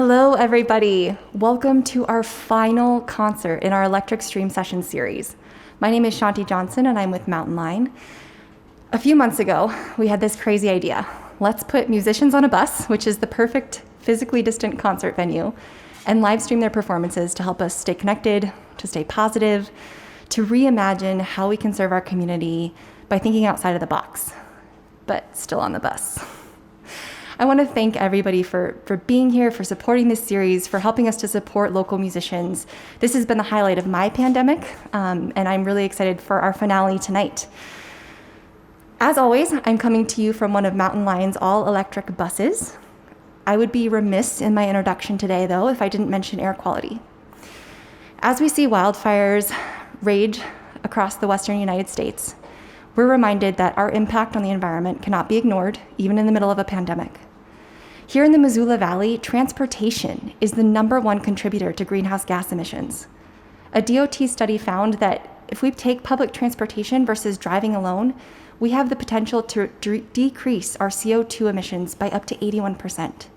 Hello, everybody. Welcome to our final concert in our Electric Stream Session series. My name is Shanti Johnson, and I'm with Mountain Line. A few months ago, we had this crazy idea. Let's put musicians on a bus, which is the perfect physically distant concert venue, and live stream their performances to help us stay connected, to stay positive, to reimagine how we can serve our community by thinking outside of the box, but still on the bus. I want to thank everybody for being here, for supporting this series, for helping us to support local musicians. This has been the highlight of my pandemic, and I'm really excited for our finale tonight. As always, I'm coming to you from one of Mountain Line's all-electric buses. I would be remiss in my introduction today, though, if I didn't mention air quality. As we see wildfires rage across the western United States, we're reminded that our impact on the environment cannot be ignored, even in the middle of a pandemic. Here in the Missoula Valley, transportation is the #1 contributor to greenhouse gas emissions. A DOT study found that if we take public transportation versus driving alone, we have the potential to decrease our CO2 emissions by up to 81%.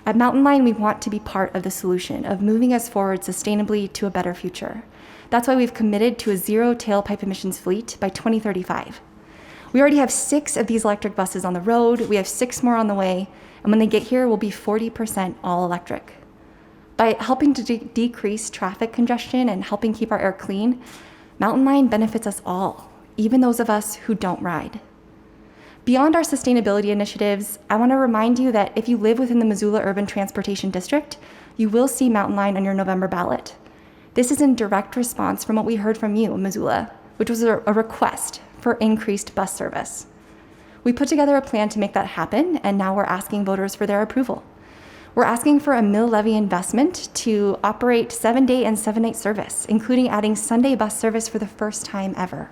At Mountain Line, we want to be part of the solution of moving us forward sustainably to a better future. That's why we've committed to a zero-tailpipe emissions fleet by 2035. We already have 6 of these electric buses on the road. We have 6 more on the way. And when they get here, we'll be 40% all electric. By helping to decrease traffic congestion and helping keep our air clean, Mountain Line benefits us all, even those of us who don't ride. Beyond our sustainability initiatives, I want to remind you that if you live within the Missoula Urban Transportation District, you will see Mountain Line on your November ballot. This is in direct response from what we heard from you, Missoula, which was a request for increased bus service. We put together a plan to make that happen, and now we're asking voters for their approval. We're asking for a mill levy investment to operate 7-day and 7-night service, including adding Sunday bus service for the first time ever.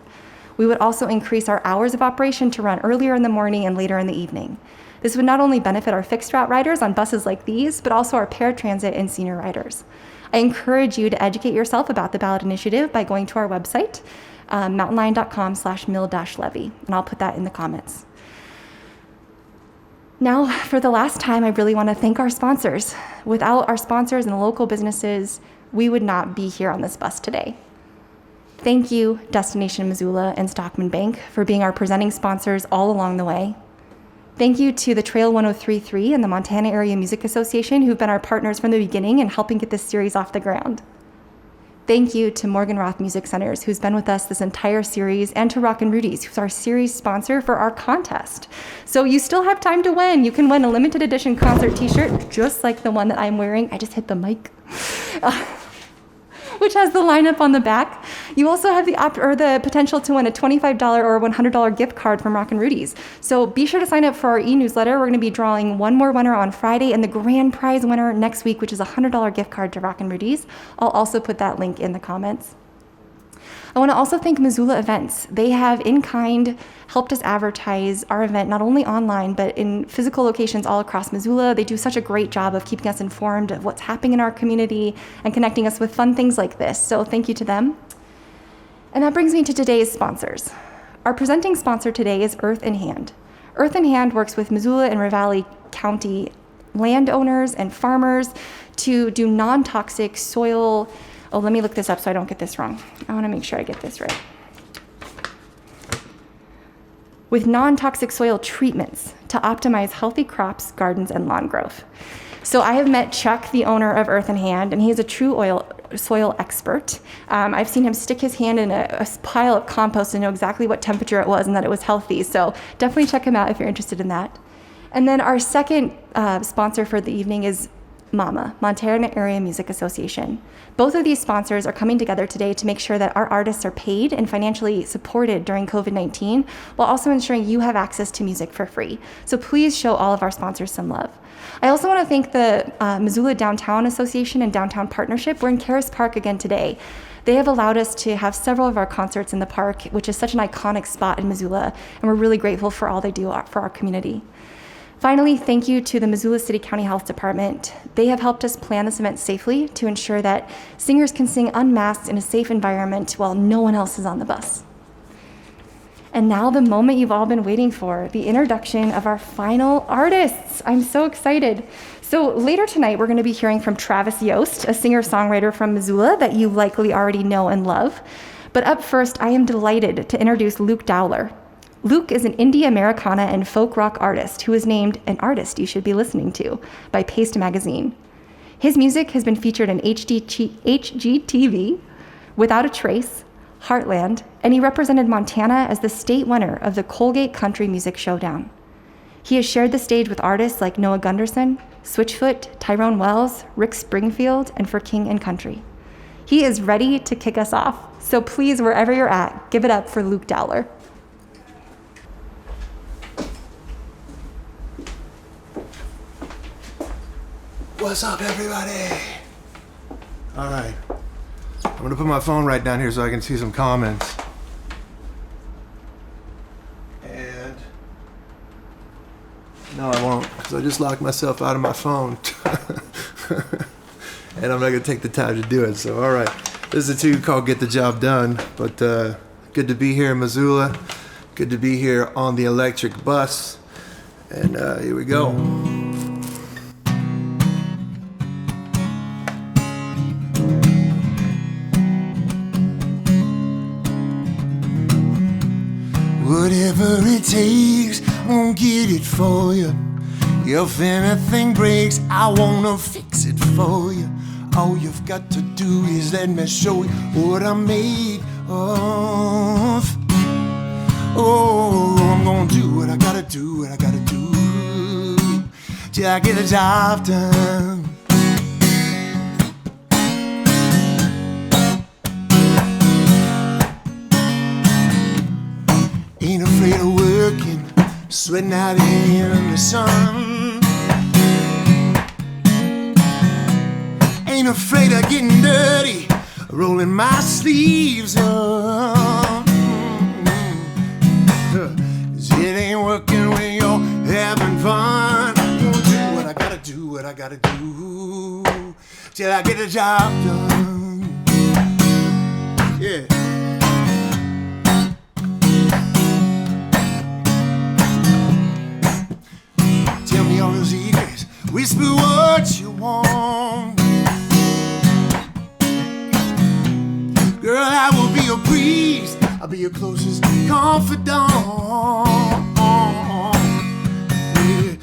We would also increase our hours of operation to run earlier in the morning and later in the evening. This would not only benefit our fixed route riders on buses like these, but also our paratransit and senior riders. I encourage you to educate yourself about the ballot initiative by going to our website, mountainline.com/mill-levy, and I'll put that in the comments. Now, for the last time, I really want to thank our sponsors. Without our sponsors and local businesses, we would not be here on this bus today. Thank you, Destination Missoula and Stockman Bank, for being our presenting sponsors all along the way. Thank you to the Trail 1033 and the Montana Area Music Association, who've been our partners from the beginning and helping get this series off the ground. Thank you to Morgan Roth Music Centers, who's been with us this entire series, and to Rockin' Rudy's, who's our series sponsor for our contest. So you still have time to win. You can win a limited edition concert t-shirt, just like the one that I'm wearing. I just hit the mic. Which has the lineup on the back. You also have the potential to win a $25 or $100 gift card from Rockin' Rudy's. So be sure to sign up for our e-newsletter. We're going to be drawing one more winner on Friday and the grand prize winner next week, which is a $100 gift card to Rockin' Rudy's. I'll also put that link in the comments. I want to also thank Missoula Events. They have, in kind, helped us advertise our event not only online, but in physical locations all across Missoula. They do such a great job of keeping us informed of what's happening in our community and connecting us with fun things like this. So thank you to them. And that brings me to today's sponsors. Our presenting sponsor today is Earth in Hand. Earth in Hand works with Missoula and Ravalli County landowners and farmers to do non-toxic soil. Oh, let me look this up so I don't get this wrong. I want to make sure I get this right. With non-toxic soil treatments to optimize healthy crops, gardens, and lawn growth. So I have met Chuck, the owner of Earth in Hand, and he is a true soil expert. I've seen him stick his hand in a pile of compost and know exactly what temperature it was and that it was healthy. So definitely check him out if you're interested in that. And then our second sponsor for the evening is MAMA, Montana Area Music Association. Both of these sponsors are coming together today to make sure that our artists are paid and financially supported during COVID-19, while also ensuring you have access to music for free. So please show all of our sponsors some love. I also want to thank the Missoula Downtown Association and Downtown Partnership. We're in Caras Park again today. They have allowed us to have several of our concerts in the park, which is such an iconic spot in Missoula, and we're really grateful for all they do for our community. Finally, thank you to the Missoula City County Health Department. They have helped us plan this event safely to ensure that singers can sing unmasked in a safe environment while no one else is on the bus. And now the moment you've all been waiting for, the introduction of our final artists. I'm so excited. So later tonight, we're gonna be hearing from Travis Yost, a singer-songwriter from Missoula that you likely already know and love. But up first, I am delighted to introduce Luke Dowler. Luke is an indie Americana and folk rock artist who was named an artist you should be listening to by Paste Magazine. His music has been featured in HGTV, Without a Trace, Heartland, and he represented Montana as the state winner of the Colgate Country Music Showdown. He has shared the stage with artists like Noah Gunderson, Switchfoot, Tyrone Wells, Rick Springfield, and For King and Country. He is ready to kick us off, so please, wherever you're at, give it up for Luke Dowler. What's up, everybody? All right. I'm gonna put my phone right down here so I can see some comments. And no, I won't, because I just locked myself out of my phone. And I'm not gonna take the time to do it. So, all right. This is a tune called Get the Job Done. But good to be here in Missoula. Good to be here on the electric bus. And here we go. Whatever it takes, I'm gonna get it for you. If anything breaks, I wanna fix it for you. All you've got to do is let me show you what I'm made of. Oh, I'm gonna do what I gotta do, what I gotta do, till I get the job done. Ain't afraid of working, sweating out in the sun. Ain't afraid of getting dirty, rolling my sleeves up. 'Cause it ain't working when you're having fun. I'm gonna do what I gotta do, what I gotta do, till I get the job done. Yeah. Tell me all your secrets, whisper what you want. Girl, I will be your priest, I'll be your closest confidant. Yeah.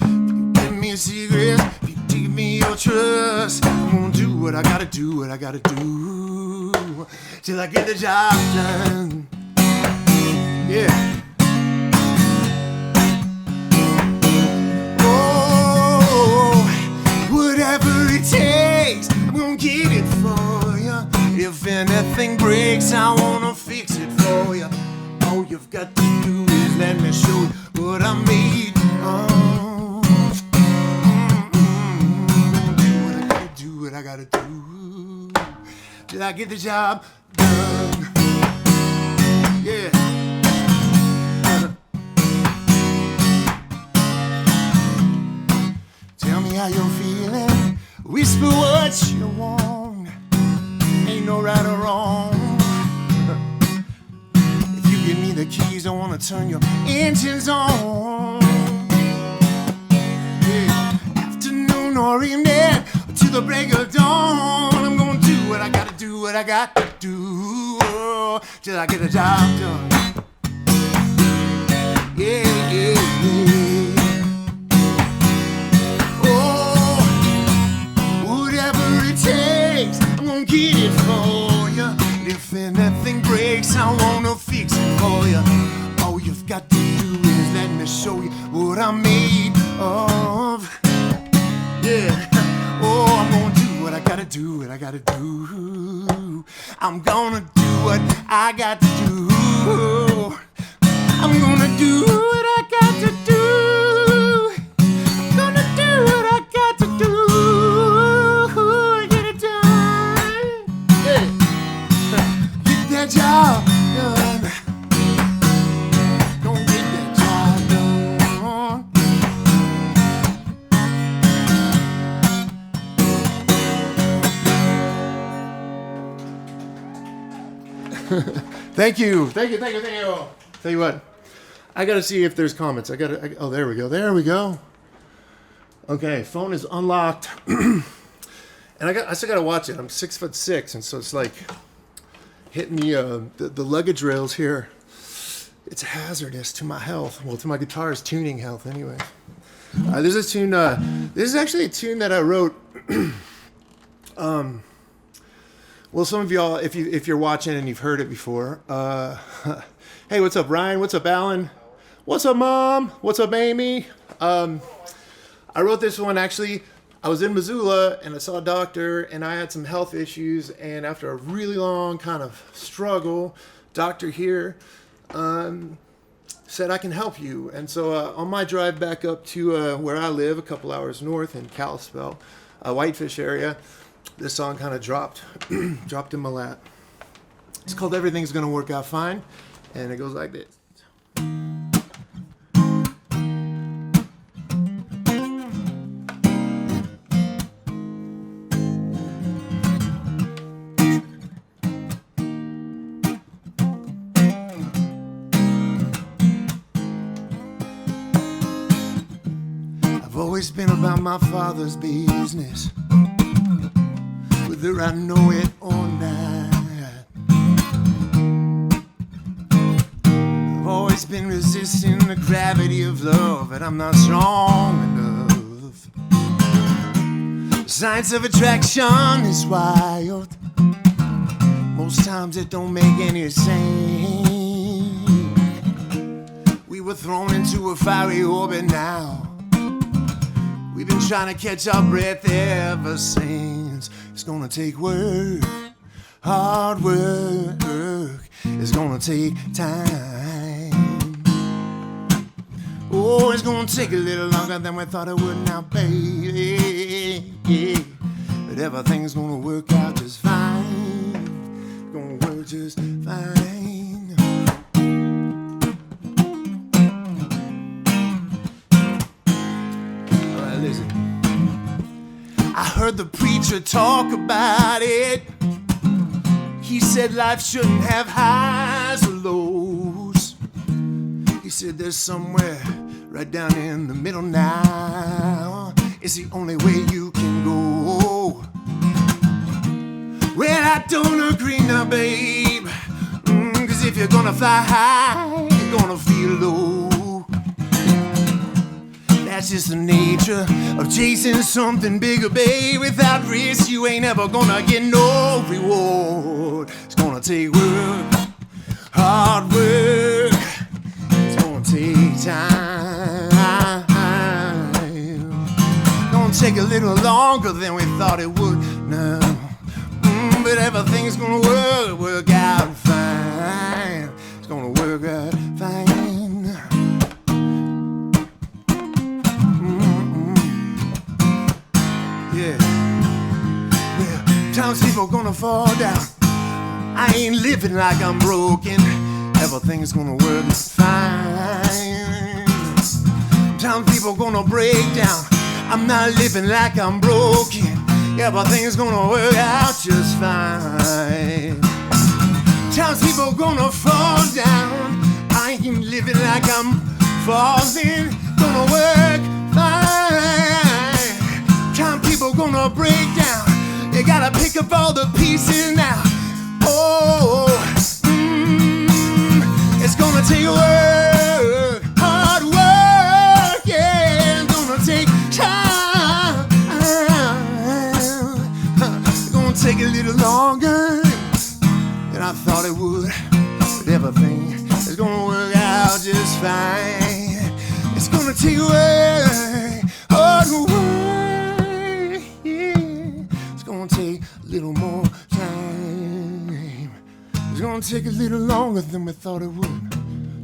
Give me a secret, give me your trust. I'm gonna do what I gotta do, what I gotta do, till I get the job done. Yeah. Whatever it takes, I'm gonna get it for you. If anything breaks, I wanna fix it for you. All you've got to do is let me show you what I'm made of. Do what I gotta do, what I gotta do, till I get the job done. Yeah. Tell me how you're feeling, whisper what you want. Ain't no right or wrong. If you give me the keys, I wanna turn your engines on. Yeah. Afternoon or evening, to the break of dawn, I'm gonna do what I gotta do, what I got to do, till I get the job done. Yeah, yeah, yeah. I'm gonna get it for you. If anything breaks, I wanna fix it for you. All you've got to do is let me show you what I'm made of. Yeah. Oh, I'm gonna do what I gotta do, what I gotta do. I'm gonna do what I got to do. I'm gonna do what I got to do. I'm gonna do what I got to do. Job done. Don't get that job done. Thank you. Tell you what. I gotta see if there's comments. Oh, there we go. There we go. Okay, phone is unlocked. And I still gotta watch it. I'm 6'6", and so it's like hitting the luggage rails here. It's hazardous to my health. Well, to my guitar's tuning health, anyway. This is a tune. This is actually a tune that I wrote. Well, some of y'all, if you're watching and you've heard it before, hey, what's up, Ryan? What's up, Alan? What's up, Mom? What's up, Amy? I wrote this one actually. I was in Missoula and I saw a doctor and I had some health issues, and after a really long kind of struggle, doctor here said I can help you. And so on my drive back up to where I live, a couple hours north in Kalispell, Whitefish area, this song kind of dropped in my lap. It's called Everything's Gonna Work Out Fine, and it goes like this. I've always been about my father's business, whether I know it or not. I've always been resisting the gravity of love, and I'm not strong enough. The science of attraction is wild. Most times it don't make any sense. We were thrown into a fiery orbit now. We've been trying to catch our breath ever since. It's gonna take work, hard work. It's gonna take time. Oh, it's gonna take a little longer than we thought it would now, baby. But everything's gonna work out just fine. Gonna work just fine. All right, listen. I heard the preacher talk about it. He said life shouldn't have highs or lows. He said there's somewhere right down in the middle now. It's the only way you can go. Well, I don't agree now, babe. 'Cause if you're gonna fly high, you're gonna feel low. That's just the nature of chasing something bigger, babe. Without risk, you ain't ever gonna get no reward. It's gonna take work, hard work. It's gonna take time. Gonna take a little longer than we thought it would now. But everything's gonna work out fine. It's gonna work out fine. Yeah. Well, times people gonna fall down. I ain't living like I'm broken. Everything's gonna work fine. Times people gonna break down. I'm not living like I'm broken. Everything's gonna work out just fine. Times people gonna fall down. I ain't living like I'm falling. Gonna work fine. Time people gonna break down. You gotta pick up all the pieces now. Oh, it's gonna take work, hard work, yeah. It's gonna take time. It's gonna take a little longer than I thought it would. But everything is gonna work out just fine. It's gonna take work, hard work, yeah. It's gonna take a little more time. It's gonna take a little longer than we thought it would.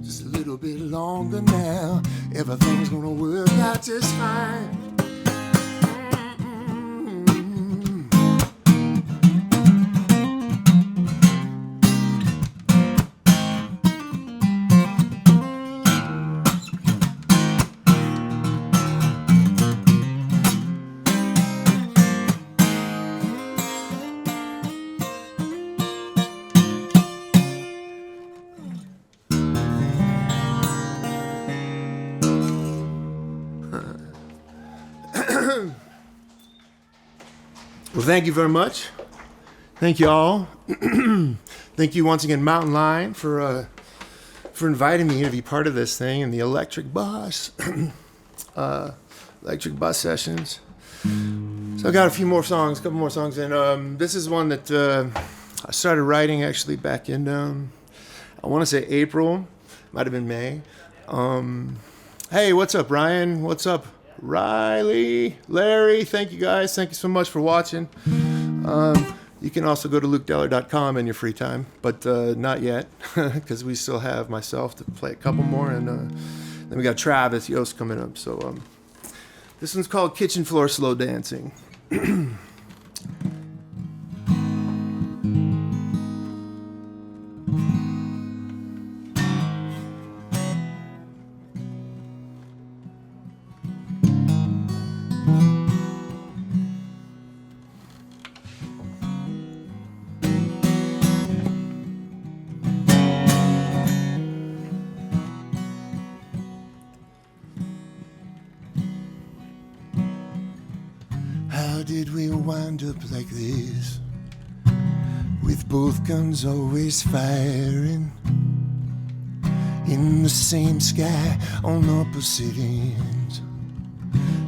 Just a little bit longer now. Everything's gonna work out just fine. Well, thank you very much. Thank you all. Thank you once again, Mountain Lion, for inviting me to be part of this thing and the electric bus sessions. So I got a couple more songs, and this is one that I started writing actually back in, I want to say April, might have been May. Hey, what's up, Ryan? What's up, Riley, Larry? Thank you guys. Thank you so much for watching. You can also go to lukedowler.com in your free time, but not yet, because we still have myself to play a couple more, and then we got Travis Yost coming up. So this one's called Kitchen Floor Slow Dancing. How did we wind up like this? With both guns always firing in the same sky on opposite ends,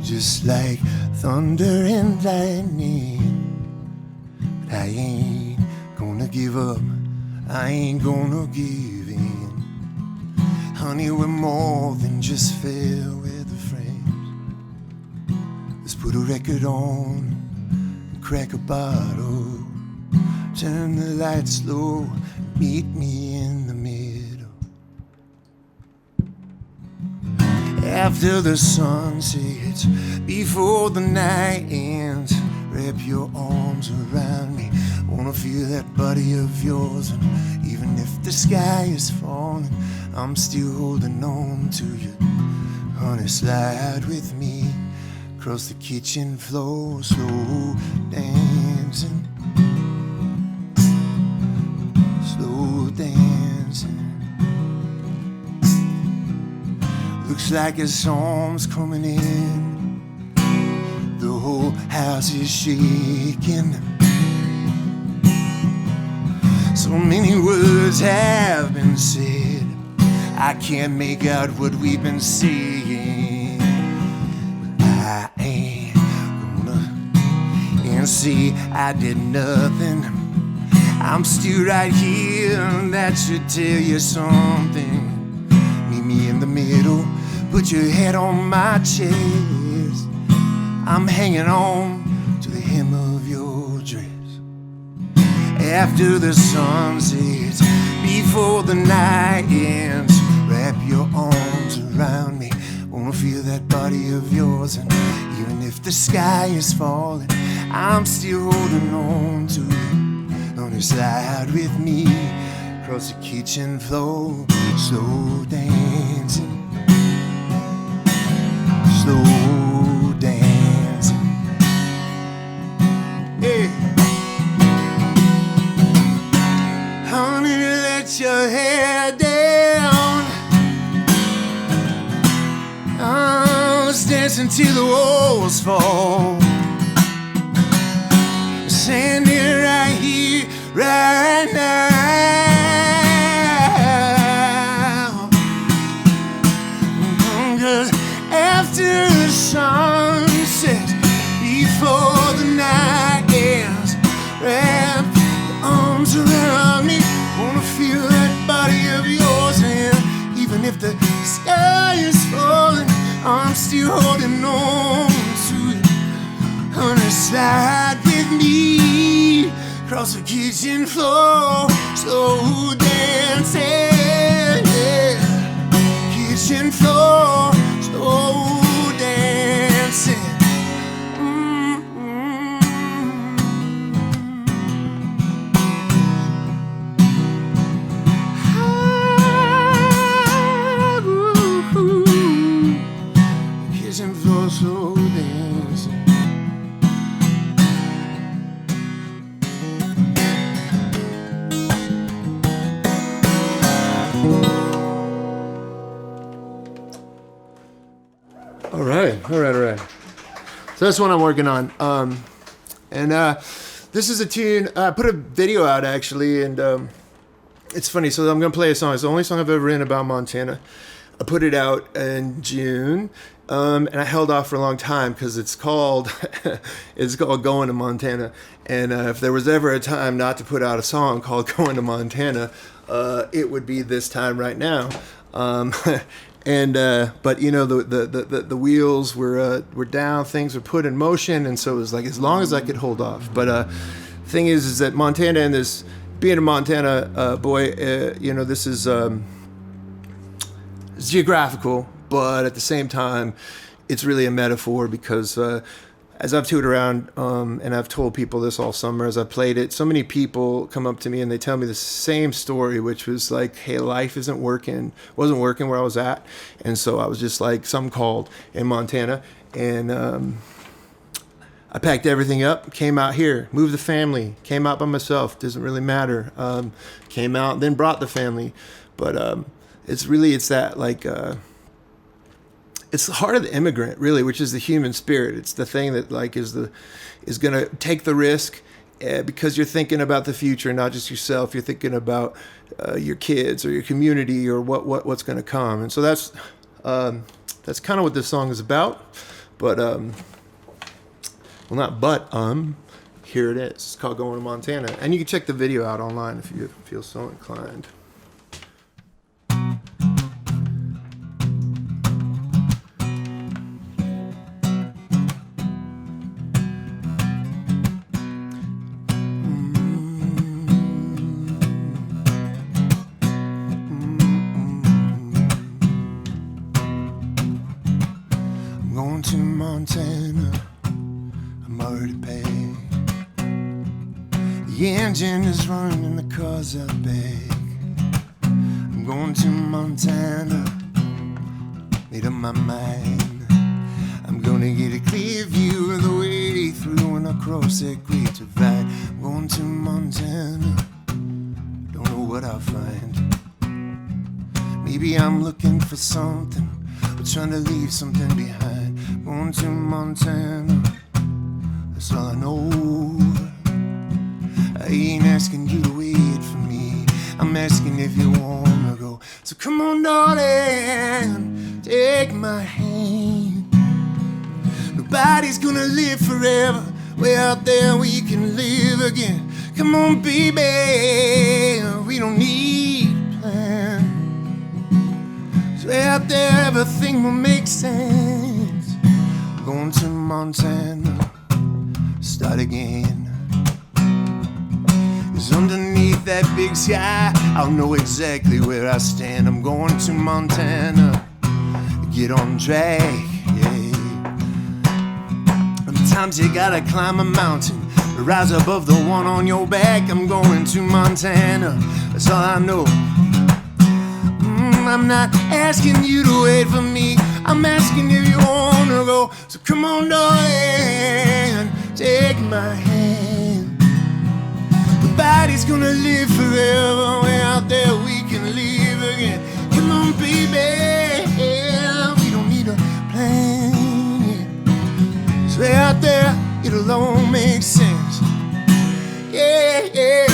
just like thunder and lightning. But I ain't gonna give up, I ain't gonna give in. Honey, we're more than just fair weather friends. Let's put a record on and crack a bottle. Turn the lights low, meet me in the middle. After the sun sets, before the night ends, wrap your arms around me. Wanna feel that body of yours, and even if the sky is falling, I'm still holding on to you. Honey, slide with me across the kitchen floor, slow dancing, slow dancing. Looks like a storm's coming in, the whole house is shaking. So many words have been said, I can't make out what we've been saying. I ain't gonna say I did nothing. I'm still right here, and that should tell you something. Meet me in the middle, put your head on my chest. I'm hanging on to the hem of your dress. After the sun sets, before the night ends, wrap your arms around me. Wanna feel that body of yours, and even if the sky is falling, I'm still holding on to you. On the slide with me across the kitchen floor, slow dancing, slow dancing. Hey. Honey, let your hair down. Let's dance until the walls fall. Standing right here, right now. 'Cause after the sunset, before the night ends, wrap your arms around me. Wanna feel that body of yours, and even if the sky is falling, I'm still holding on to you. Honey, slide with me across the kitchen floor, slow dancing, yeah. Kitchen floor, slow dancing. Kitchen floor, slow dancing. right. So that's what I'm working on. And this is a tune. I put a video out actually, and it's funny. So I'm gonna play a song. It's the only song I've ever written about Montana. I put it out in June, and I held off for a long time because it's called Going to Montana. And if there was ever a time not to put out a song called Going to Montana, it would be this time right now. But you know, the wheels were down, things were put in motion, and so it was like as long as I could hold off. But thing is that Montana and this being a Montana boy, you know, this is it's geographical, but at the same time, it's really a metaphor because as I've toured around and I've told people this all summer as I played it, so many people come up to me and they tell me the same story, which was like, hey, life wasn't working where I was at. And so I was just like, something called in Montana. And I packed everything up, came out here, moved the family, came out by myself, doesn't really matter. Came out, then brought the family. But it's that like... it's the heart of the immigrant, really, which is the human spirit. It's the thing that like is going to take the risk because you're thinking about the future, not just yourself. You're thinking about your kids or your community or what's going to come. And so that's kind of what this song is about. But here it is. It's called Going to Montana, and you can check the video out online if you feel so inclined. Going to Montana, I'm already paid. The engine is running and the car's out back. I'm going to Montana, made up my mind. I'm gonna get a clear view of the way through when I cross that great divide. I'm going to Montana, don't know what I'll find. Maybe I'm looking for something, but trying to leave something behind. Going to Montana, that's all I know. I ain't asking you to wait for me, I'm asking if you wanna go. So come on, darling, take my hand. Nobody's gonna live forever, way out there we can live again. Come on, baby, we don't need a plan. So way out there everything will make sense. Going to Montana, start again. 'Cause underneath that big sky, I'll know exactly where I stand. I'm going to Montana, get on track, yeah. Sometimes you gotta climb a mountain, rise above the one on your back. I'm going to Montana, that's all I know. I'm not asking you to wait for me, I'm asking if you wanna go. So come on, darling, take my hand. Nobody's gonna live forever, way out there we can live again. Come on, baby, we don't need a plan. So way out there, it'll all make sense. Yeah, yeah.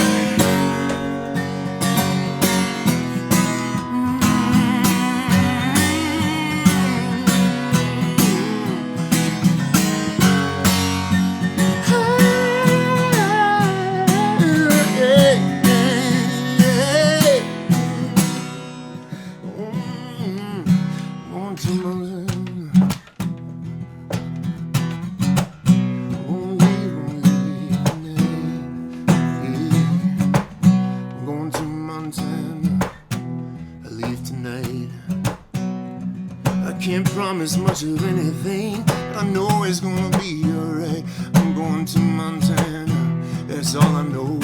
Can't promise much of anything, but I know it's gonna be alright. I'm going to Montana, that's all I know.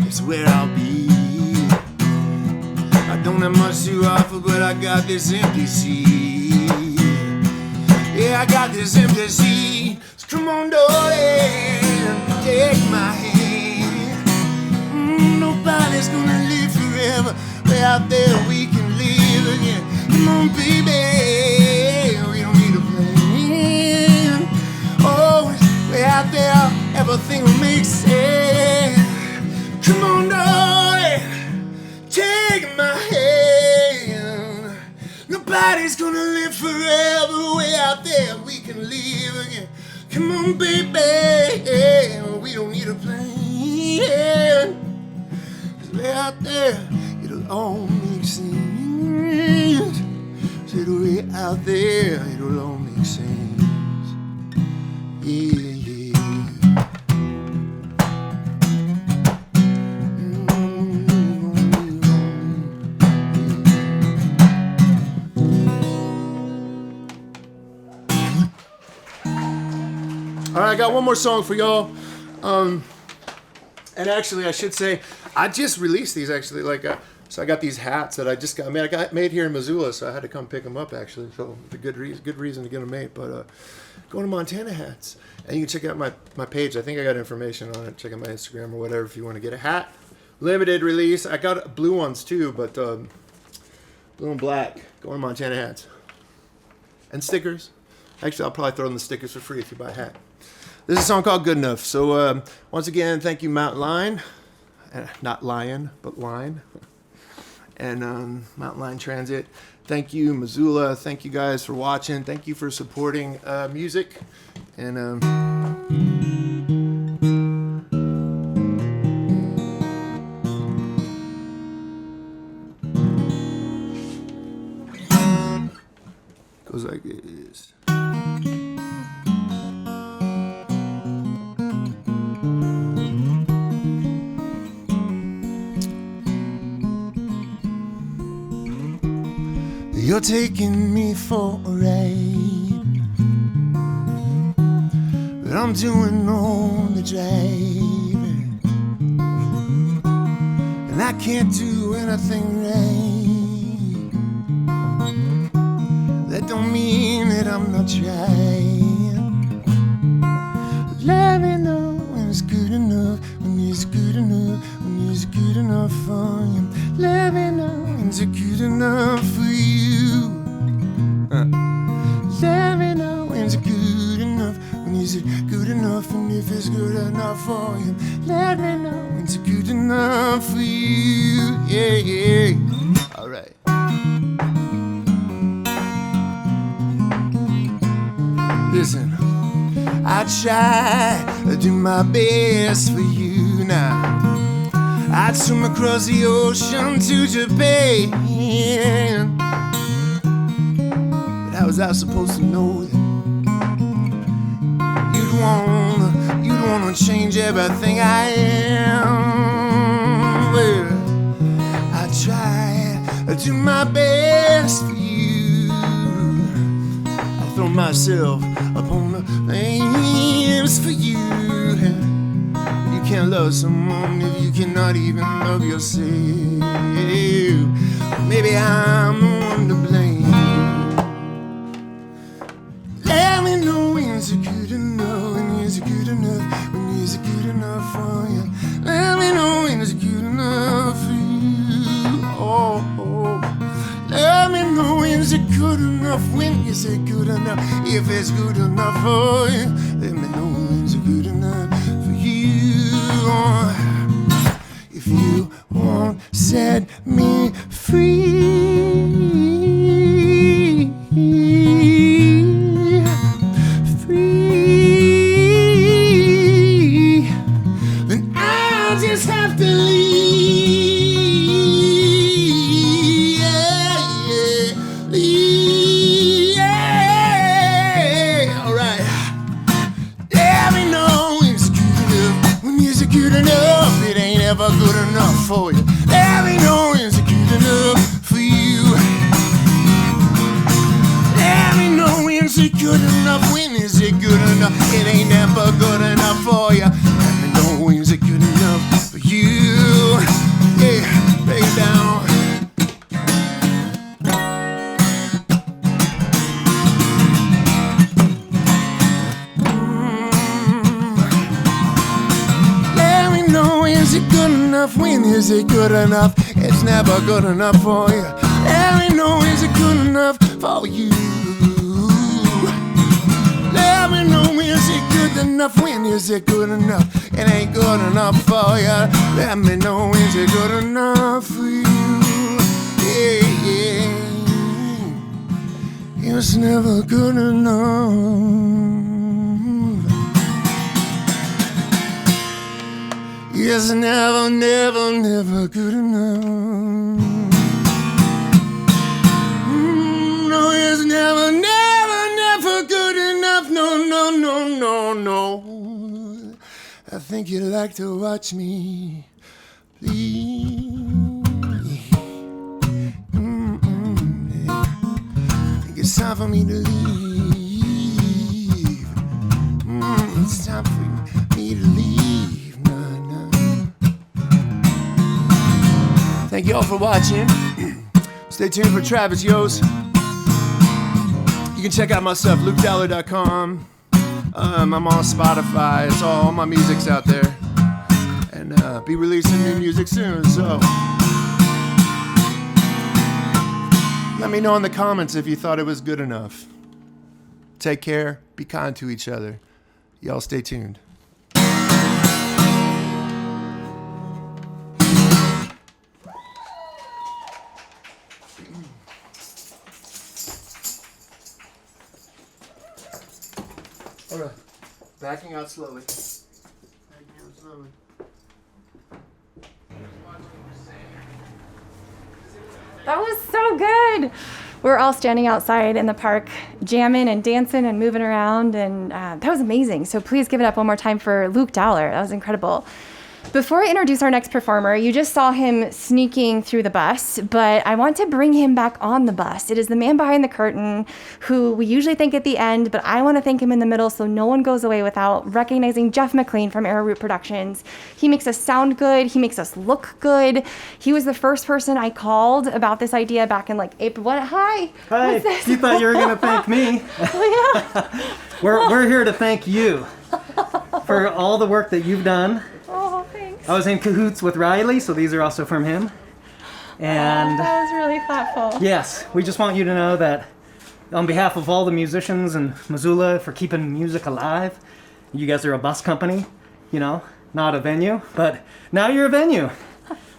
It's where I'll be. I don't have much to offer, but I got this empty seat. Yeah, I got this empty seat. So come on, darling, take my hand. Nobody's gonna live forever, way way out there we can live again. Come on, baby, we don't need a plane. Oh, way out there, everything will make sense. Come on, darling, take my hand. Nobody's gonna live forever. Way out there we can live again. Come on, baby, we don't need a plane. 'Cause way out there, it'll all make sense. Said way out there, it'll all make sense. Yeah. All right, I got one more song for y'all. And actually, I should say, I just released these actually. So I got these hats that I just got made. I got made here in Missoula, so I had to come pick them up actually. So it's a good reason to get them made. But going to Montana hats, and you can check out my page. I think I got information on it. Check out my Instagram or whatever if you want to get a hat. Limited release. I got blue ones too, but blue and black. Going to Montana hats and stickers. Actually, I'll probably throw in the stickers for free if you buy a hat. This is a song called Good Enough. So once again, thank you, Mountain Lion. Not Lion, but Line. And Mountain Lion Transit. Thank you, Missoula. Thank you guys for watching. Thank you for supporting music. And goes like this. You're taking me for a ride, but I'm doing all the driving, and I can't do anything right. That don't mean that I'm not trying. But let me know when it's good enough, when it's good enough, when it's good enough for you. Let me know when it's good enough for you. Let me know when it's good enough, when is it good enough, and if it's good enough for you. Let me know when it's good enough for you. Yeah, yeah. All right. Listen, I try to do my best for you now. I'd swim across the ocean to Japan. How was I supposed to know that you'd wanna change everything I am? Well, I try to do my best for you. I throw myself upon the flames for you. You can't love someone if you cannot even love yourself. Maybe I'm the one to blame. Let me know when it's good enough, when it's good enough, when it's good enough for you. Let me know when it's good enough for you. Oh, oh. Let me know when it's good enough, when is it good enough, if it's good enough for you. Let me know when it's good enough for you. If you won't set me free, then I'll just have to leave. Yeah, yeah, leave. Yeah. All right. Let me know when it's good enough, when it's good enough. It ain't ever good enough for you. Let me know when it's good enough for you. Let me know when it's good enough, when is it good enough? It ain't never good enough for you. Let me know when it's good enough for you. Yeah, lay it down. Let me know when it's good enough, enough? When is it good enough? It's never good enough for you. Let me know, is it good enough for you? Let me know, is it good enough? When is it good enough? It ain't good enough for you. Let me know, is it good enough for you? Yeah, yeah. It's never good enough. It's never, never, never good enough. No, it's never, never, never good enough. No, no, no, no, no. I think you'd like to watch me, please. It's time for me to leave. It's time for me to leave. Nah. Thank you all for watching. Stay tuned for Travis Yost. You can check out my stuff, lukedowler.com. I'm on Spotify. It's all my music's out there. And be releasing new music soon, so let me know in the comments if you thought it was good enough. Take care. Be kind to each other. Y'all stay tuned. All right. Backing out slowly. That was so good. We're all standing outside in the park, jamming and dancing and moving around, and that was amazing. So please give it up one more time for Luke Dowler. That was incredible. Before I introduce our next performer, you just saw him sneaking through the bus, but I want to bring him back on the bus. It is the man behind the curtain who we usually thank at the end, but I want to thank him in the middle so no one goes away without recognizing Jeff McLean from Arrowroot Productions. He makes us sound good. He makes us look good. He was the first person I called about this idea back in like April. What? Hi. Hi. You thought you were going to thank me. Oh, yeah. We're here to thank you for all the work that you've done. Oh, thanks. I was in cahoots with Riley, so these are also from him. And that was really thoughtful. yes, we just want you to know that on behalf of all the musicians in Missoula for keeping music alive, you guys are a bus company, you know, not a venue, but now you're a venue.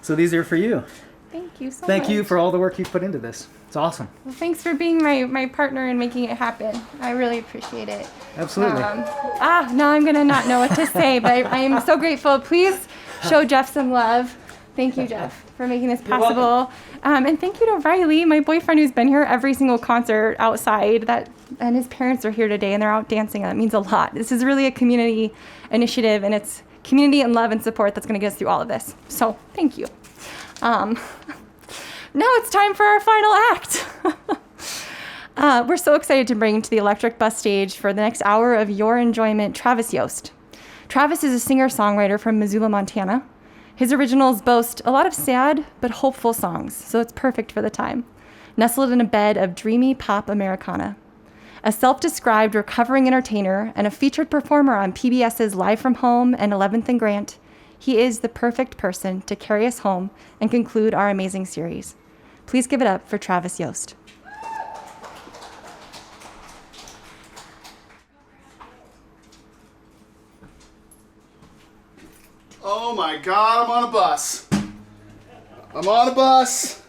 So these are for you. Thank you so much. Thank you for all the work you've put into this. It's awesome. Well, thanks for being my partner and making it happen. I really appreciate it. Absolutely. Now I'm going to not know what to say, but I am so grateful. Please show Jeff some love. Thank you, Jeff, for making this possible. And thank you to Riley, my boyfriend, who's been here every single concert outside. And his parents are here today, and they're out dancing. That means a lot. This is really a community initiative, and it's community and love and support that's going to get us through all of this. So thank you. Now it's time for our final act. We're so excited to bring to the electric bus stage for the next hour of your enjoyment, Travis Yost. Travis is a singer-songwriter from Missoula, Montana. His originals boast a lot of sad but hopeful songs, so it's perfect for the time. Nestled in a bed of dreamy pop Americana. A self-described recovering entertainer and a featured performer on PBS's Live from Home and 11th and Grant, he is the perfect person to carry us home and conclude our amazing series. Please give it up for Travis Yost. Oh my God, I'm on a bus. I'm on a bus.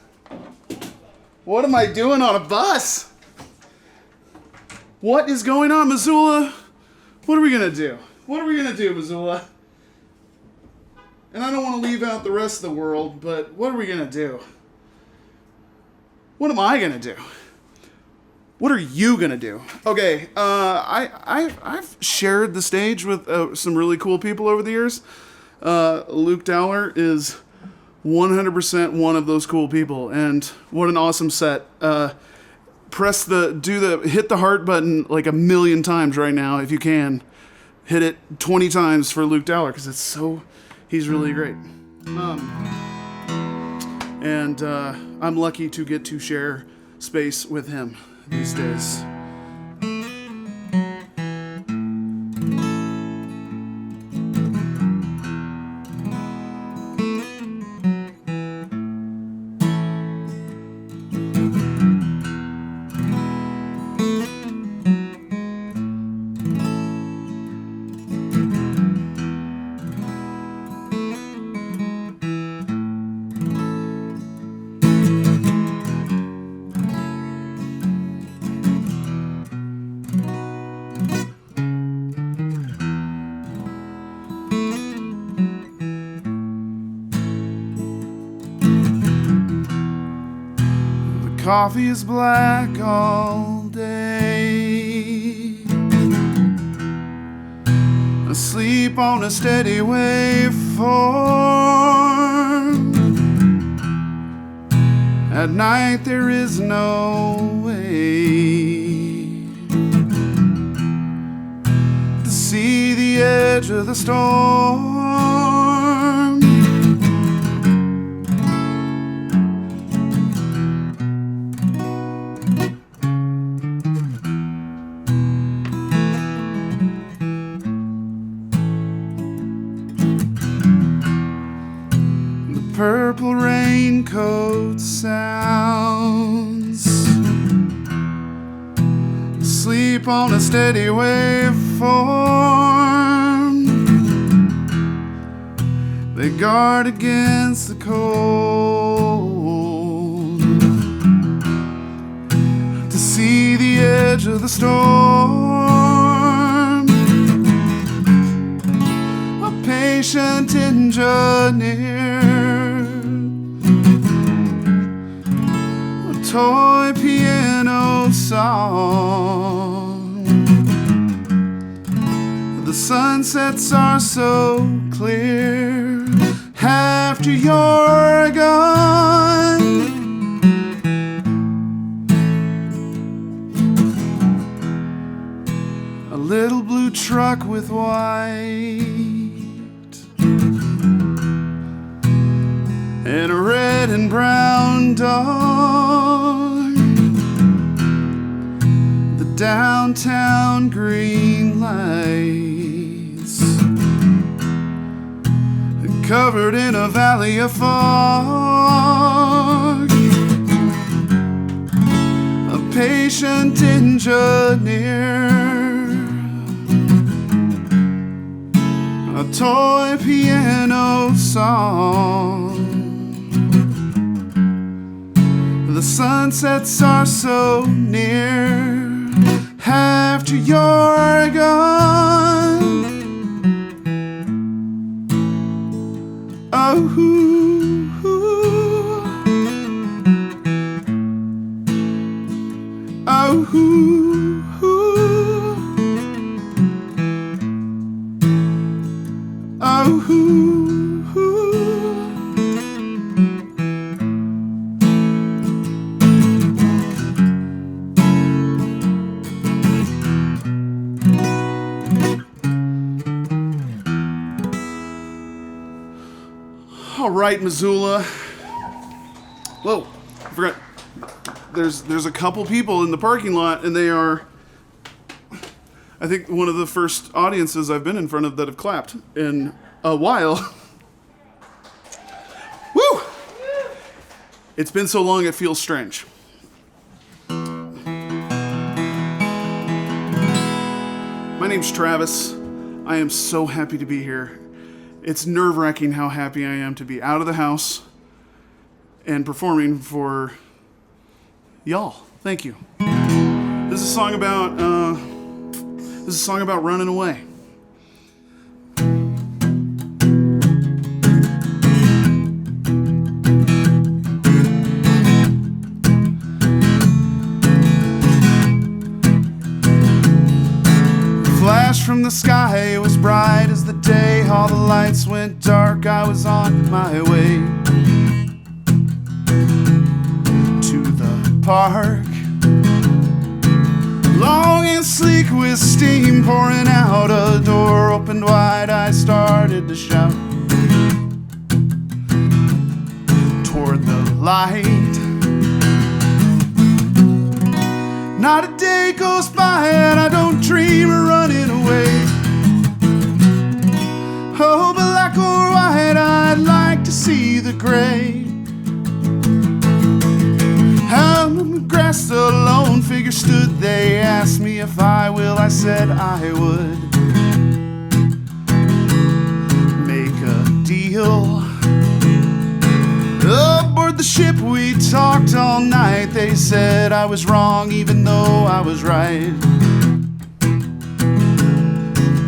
What am I doing on a bus? What is going on, Missoula? What are we gonna do? What are we gonna do, Missoula? And I don't want to leave out the rest of the world, but what are we gonna do? What am I gonna do? What are you gonna do? Okay, I've shared the stage with some really cool people over the years. Luke Dowler is 100% one of those cool people, and what an awesome set. Hit the heart button like 1,000,000 times right now if you can. Hit it 20 times for Luke Dowler because he's really great. And I'm lucky to get to share space with him these days. Coffee is black all day. Asleep on a steady waveform. At night there is no way to see the edge of the storm. Purple raincoat sounds. Sleep on a steady waveform. They guard against the cold to see the edge of the storm. A patient engineer, toy piano song. The sunsets are so clear after you're gone. A little blue truck with white and a red and brown dog. The downtown green lights, covered in a valley of fog. A patient engineer, a toy piano song. The sunsets are so near after you're gone. Oh, oh, oh. All right, Missoula. Whoa, I forgot. There's a couple people in the parking lot, and they are, I think, one of the first audiences I've been in front of that have clapped in a while. Woo! It's been so long it feels strange. My name's Travis. I am so happy to be here. It's nerve-wracking how happy I am to be out of the house and performing for y'all. Thank you. This is a song about running away. Flash from the sky, it was bright as the day. All the lights went dark, I was on my way to the park. Long and sleek with steam pouring out. A door opened wide, I started to shout toward the light. Not a day goes by and I don't dream of running away. Oh, black or white, I'd like to see the gray. Out on the grass, a lone figure stood. They asked me if I will, I said I would make a deal. Aboard the ship we talked all night. They said I was wrong even though I was right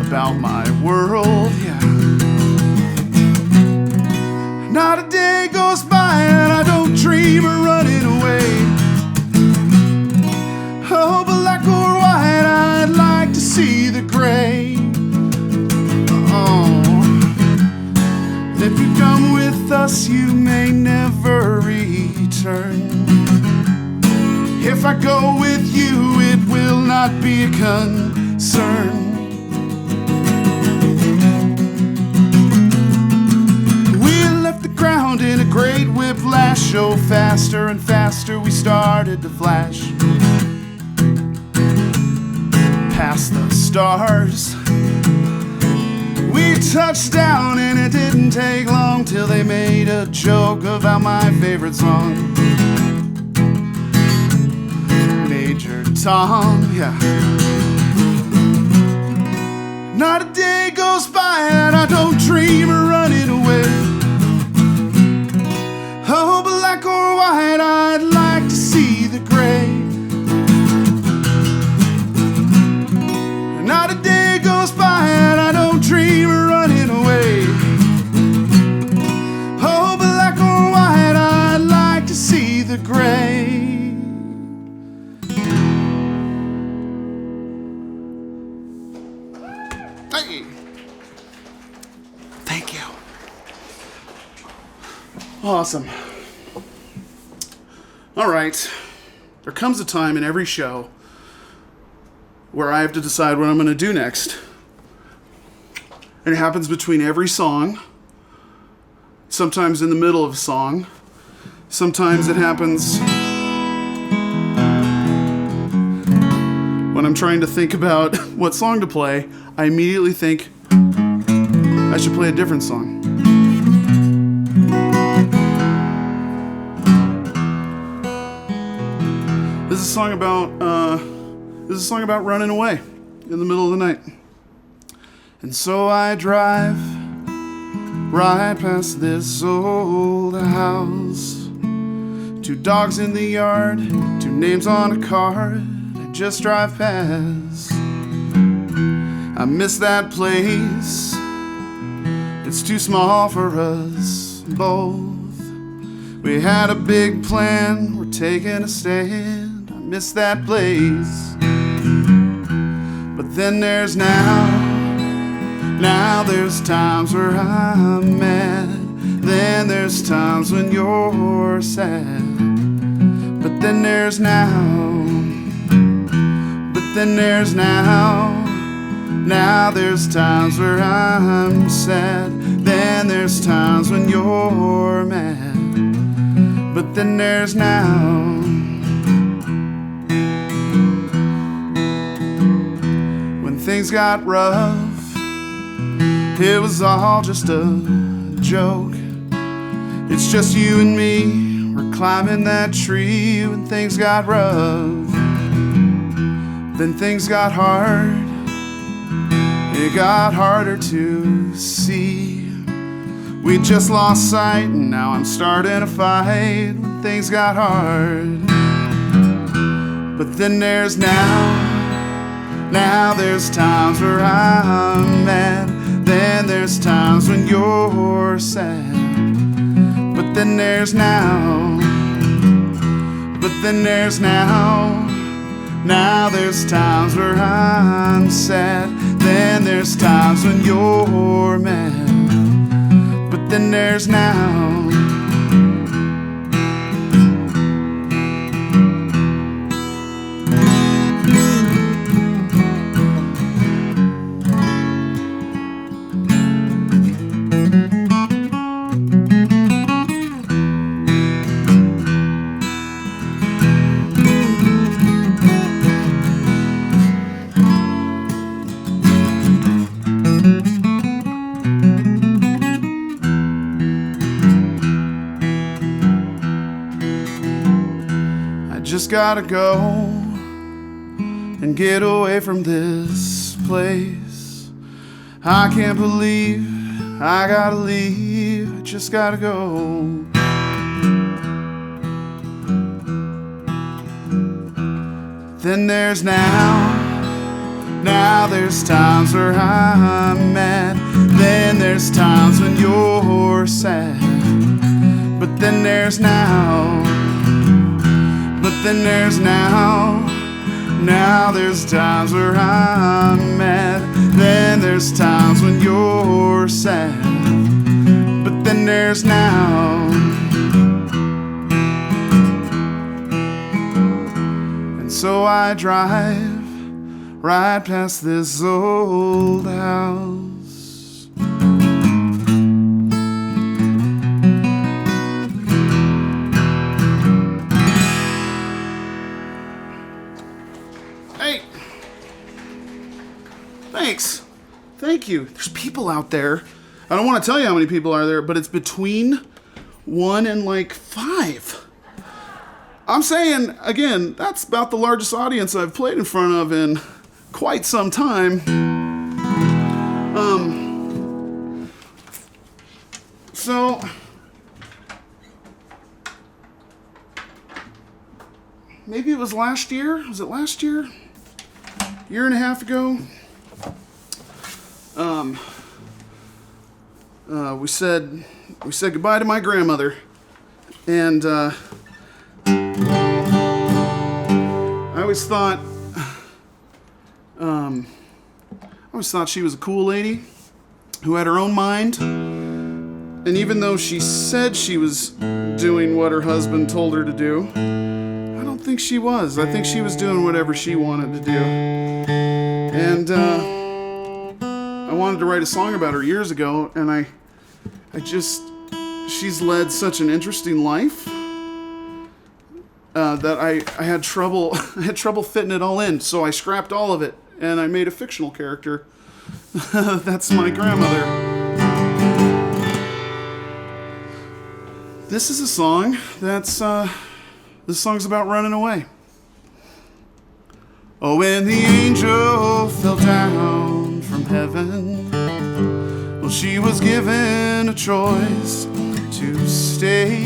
about my world, yeah. Not a day goes by and I don't dream of running away. us you may never return. If I go with you, it will not be a concern. We left the ground in a great whiplash, so faster and faster we started to flash past the stars. We touched down and it didn't take long till they made a joke about my favorite song. Major Tom, yeah. Not a day goes by that I don't dream of running away. Oh, black or white, I'd like to see the gray. Not a day goes by that I don't dream of running away. Oh, black or white, I'd like to see the gray. Hey. Thank you. Awesome. All right. There comes a time in every show where I have to decide what I'm going to do next. And it happens between every song, sometimes in the middle of a song, sometimes it happens when I'm trying to think about what song to play. I immediately think I should play a different song. This is a song about running away in the middle of the night. And so I drive right past this old house. 2 dogs in the yard, 2 names on a card. I just drive past. I miss that place. It's too small for us both. We had a big plan, we're taking a stand. I miss that place. But then there's now there's times where I'm mad. Then there's times when you're sad. But then there's now there's times where I'm sad. Then there's times when you're mad. But then there's now. When things got rough, it was all just a joke. It's just you and me, we're climbing that tree. When things got rough, then things got hard. It got harder to see. We just lost sight and now I'm starting a fight. When things got hard. But then there's now there's times where I'm mad. Then there's times when you're sad. But then there's now there's times where I'm sad. Then there's times when you're mad. But then there's now. Just gotta go and get away from this place. I can't believe I gotta leave. I just gotta go. Then there's now there's times where I'm mad. Then there's times when you're sad. But then there's now. But then there's now there's times where I'm mad. Then there's times when you're sad. But then then there's now. And so I drive right past this old house. Hey! Thanks. Thank you. There's people out there. I don't want to tell you how many people are there, but it's between 1 and like 5. I'm saying, again, that's about the largest audience I've played in front of in quite some time. So maybe it was last year. Was it last year? Year and a half ago? We said goodbye to my grandmother, and I always thought she was a cool lady who had her own mind. And even though she said she was doing what her husband told her to do, I don't think she was. I think she was doing whatever she wanted to do. And I wanted to write a song about her years ago, and she's led such an interesting life that I had trouble fitting it all in. So I scrapped all of it, and I made a fictional character. That's my grandmother. This is a song this song's about running away. Oh, when the angel fell down from heaven, well, she was given a choice to stay.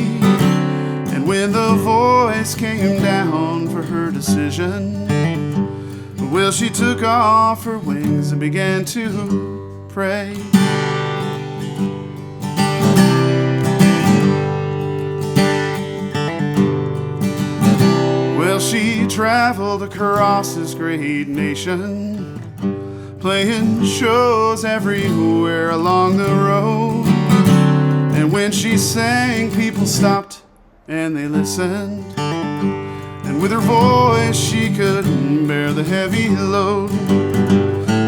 And when the voice came down for her decision, well, she took off her wings and began to pray. Well, she traveled across this great nation, playing shows everywhere along the road. And when she sang, people stopped and they listened. And with her voice, she couldn't bear the heavy load.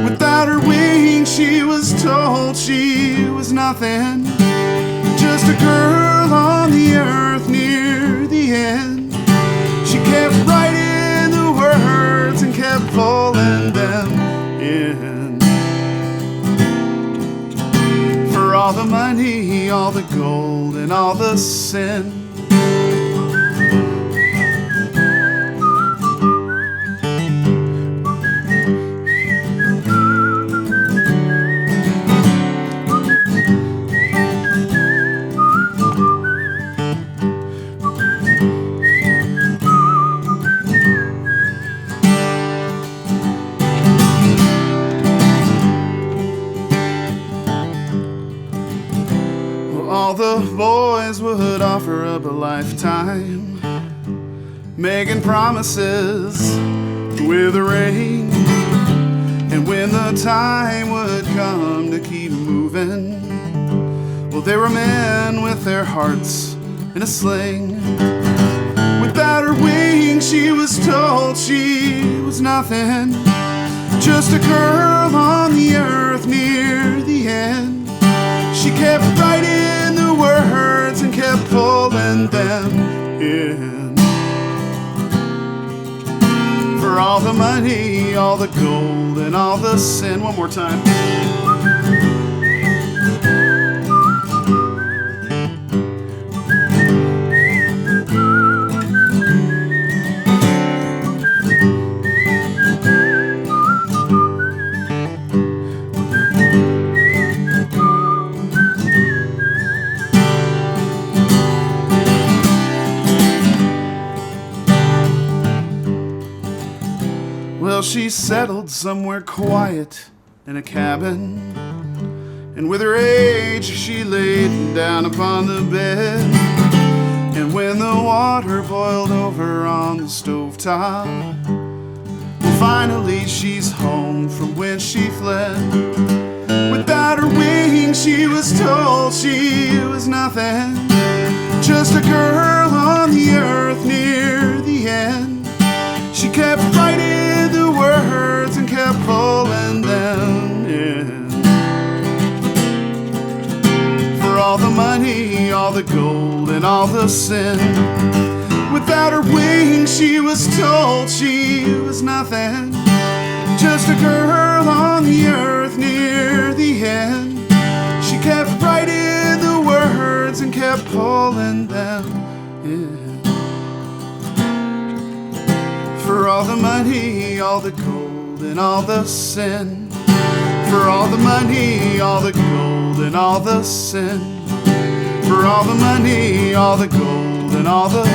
Without her wings, she was told she was nothing, just a girl on the earth near the end. She kept writing the words and kept pulling them in. For all the money, all the gold, and all the sin. All the boys would offer up a lifetime, making promises with a ring. And when the time would come to keep moving, well, they were men with their hearts in a sling. Without her wings, she was told she was nothing, just a girl on the earth near the end. She kept writing the words and kept pulling them in. For all the money, all the gold, and all the sin. One more time. Well, she settled somewhere quiet in a cabin, and with her age she laid down upon the bed. And when the water boiled over on the stovetop, well, finally she's home from whence she fled. Without her wings, she was told she was nothing. Just a girl on the earth near the end. She kept writing the words and kept pulling them in. For all the money, all the gold, and all the sin. Without her wings, she was told she was nothing. Just a girl on the earth near the end. She kept writing the words and kept pulling them in. For all the money, all the gold, and all the sin. For all the money, all the gold, and all the sin. For all the money, all the gold, and all the...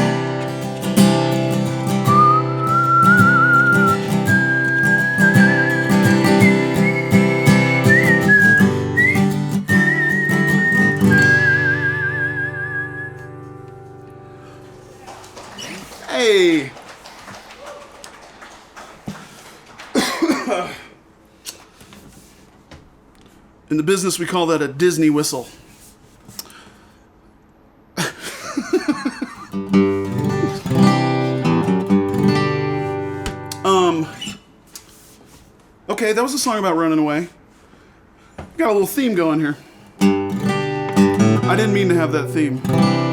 Hey! In the business, we call that a Disney whistle. Okay, that was a song about running away. Got a little theme going here. I didn't mean to have that theme.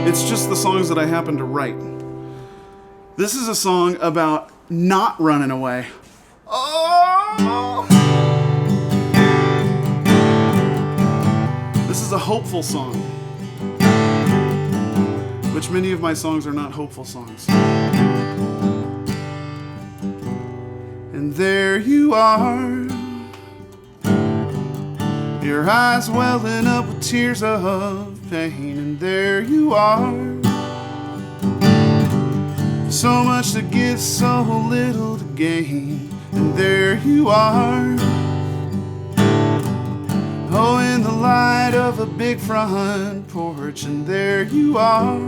It's just the songs that I happen to write. This is a song about not running away. Oh! This is a hopeful song, which many of my songs are not hopeful songs. And there you are, your eyes welling up with tears of pain. And there you are, so much to give, so little to gain. And there you are, oh, in the light of a big front porch. And there you are,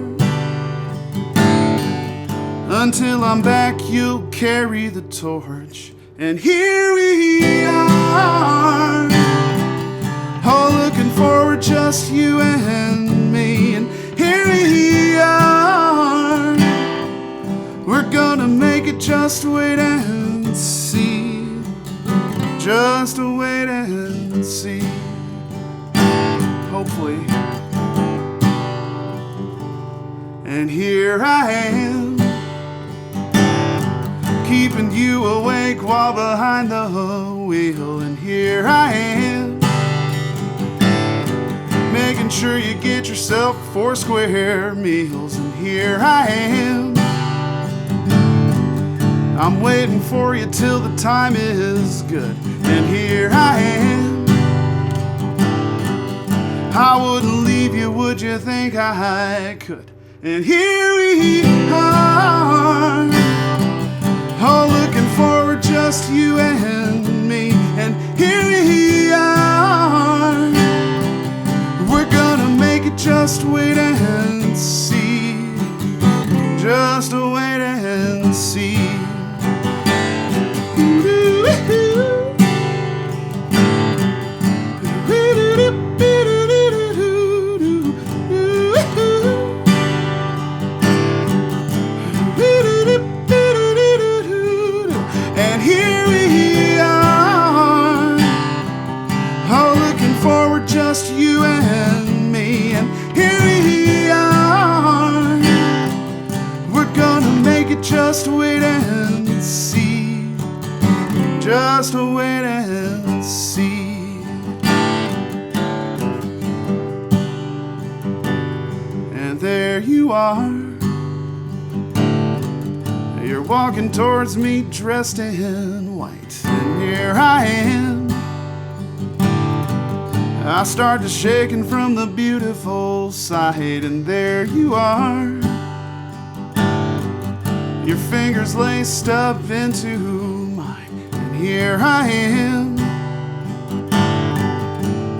until I'm back you'll carry the torch. And here we are, oh, looking forward, just you and me. And here we are, we're gonna make it, just wait and see. Just wait and see. Hopefully. And here I am, keeping you awake while behind the wheel. And here I am, making sure you get yourself 4 square meals. And here I am, I'm waiting for you till the time is good. And here I am, I wouldn't leave you, would you think I could? And here we are, oh, looking forward, just you and me. And here we are, we're gonna make it, just wait and see. Just wait and see. And here we are, oh, looking forward, just you and me. And here we are, we're gonna make it, just wait and see. Just wait and see. And there you are, you're walking towards me dressed in white. And here I am, I start to shaking from the beautiful sight. And there you are, your fingers laced up into mine. And here I am,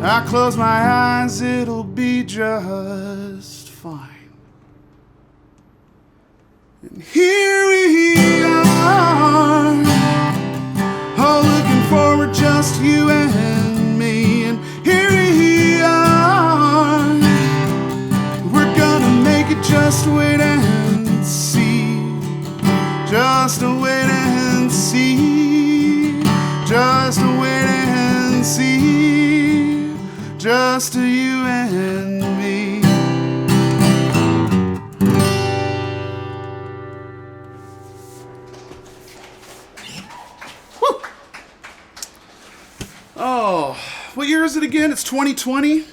I close my eyes, it'll be just fine. And here we are, oh, looking forward, just you and me. And here see, just wait and see, just you and me. Woo. Oh, what year is it again? It's 2020.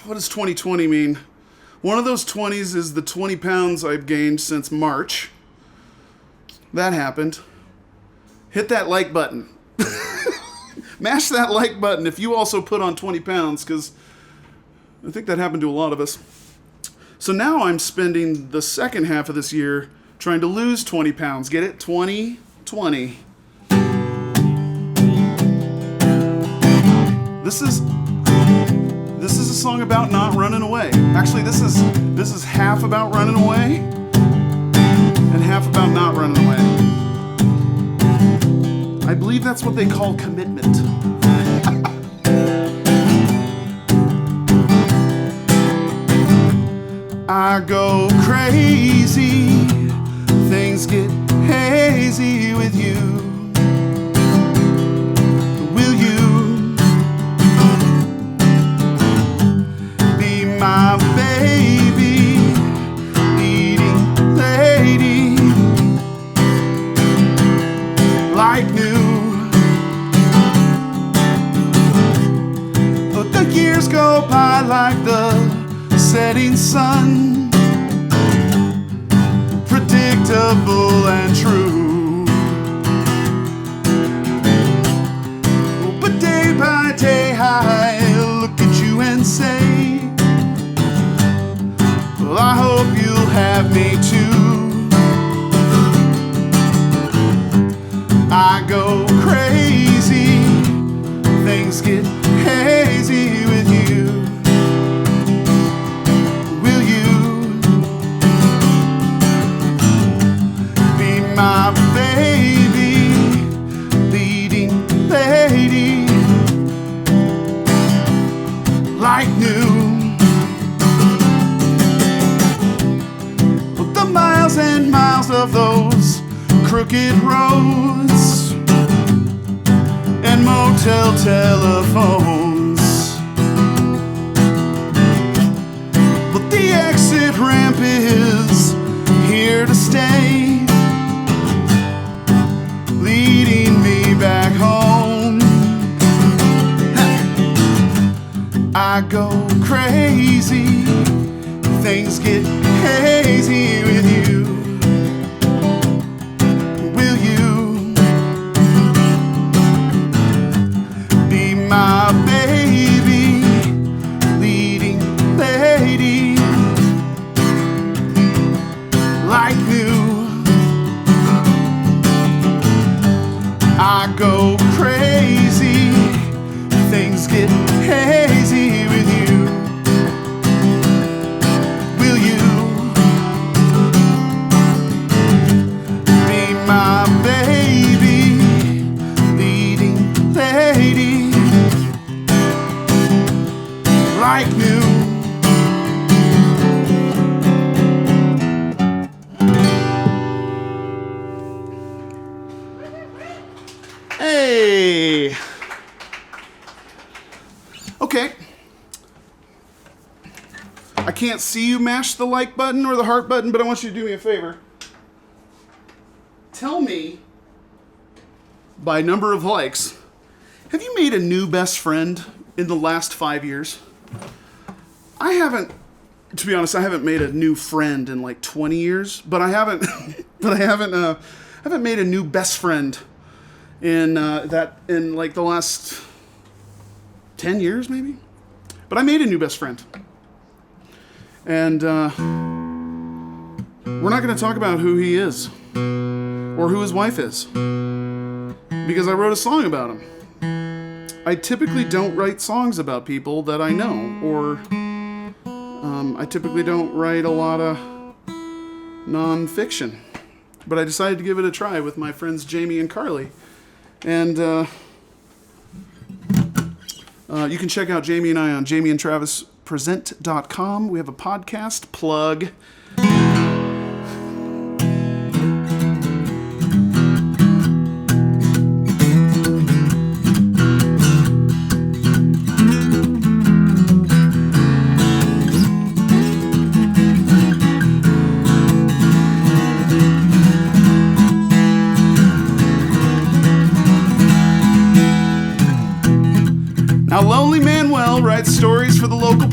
What does 2020 mean? One of those 20s is the 20 pounds I've gained since March. That happened. Hit that like button. Mash that like button if you also put on 20 pounds, because I think that happened to a lot of us. So now I'm spending the second half of this year trying to lose 20 pounds. Get it? 2020. This is a song about not running away. Actually, this is half about running away and half about not running away. I believe that's what they call commitment. I go crazy, things get hazy with you. Will you be my baby, leading lady, like new? But the years go by like the setting sun, predictable and true. But day by day I look at you and say, well, I hope you'll have me too. I go crazy, things get hazy with you. Will you be my baby, leading lady, like new? But the miles and miles of those crooked roads and motel telephones, but the exit ramp is here to stay, leading me back home. I go crazy, things get hazy with you. Will you be my baby, leading lady, like new? I go crazy, things get hazy with you. Will you be my baby, leading lady, like new? Hey. Okay. I can't see you mash the like button or the heart button, but I want you to do me a favor. Tell me, by number of likes, have you made a new best friend in the last 5 years? I haven't, to be honest, I haven't made a new friend in like 20 years, but I haven't, I haven't made a new best friend in like the last 10 years maybe. But I made a new best friend. And we're not going to talk about who he is or who his wife is, because I wrote a song about him. I typically don't write songs about people that I know, or I typically don't write a lot of non-fiction. But I decided to give it a try with my friends Jamie and Carly. And you can check out Jamie and I on jamieandtravispresent.com. We have a podcast plug.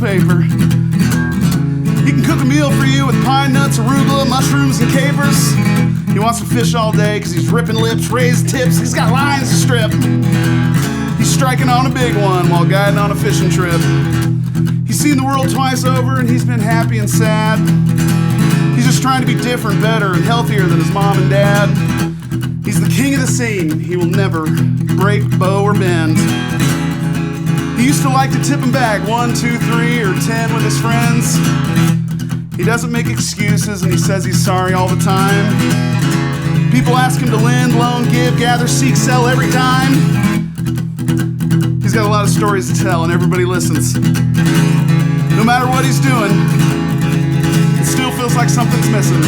paper. He can cook a meal for you with pine nuts, arugula, mushrooms, and capers. He wants to fish all day because he's ripping lips, raised tips, he's got lines to strip. He's striking on a big one while guiding on a fishing trip. He's seen the world twice over and he's been happy and sad. He's just trying to be different, better, and healthier than his mom and dad. He's the king of the scene. He will never break, bow, or bend. He used to like to tip him back 1, 2, 3, or 10 with his friends. He doesn't make excuses and he says he's sorry all the time. People ask him to lend, loan, give, gather, seek, sell every time. He's got a lot of stories to tell and everybody listens. No matter what he's doing, it still feels like something's missing.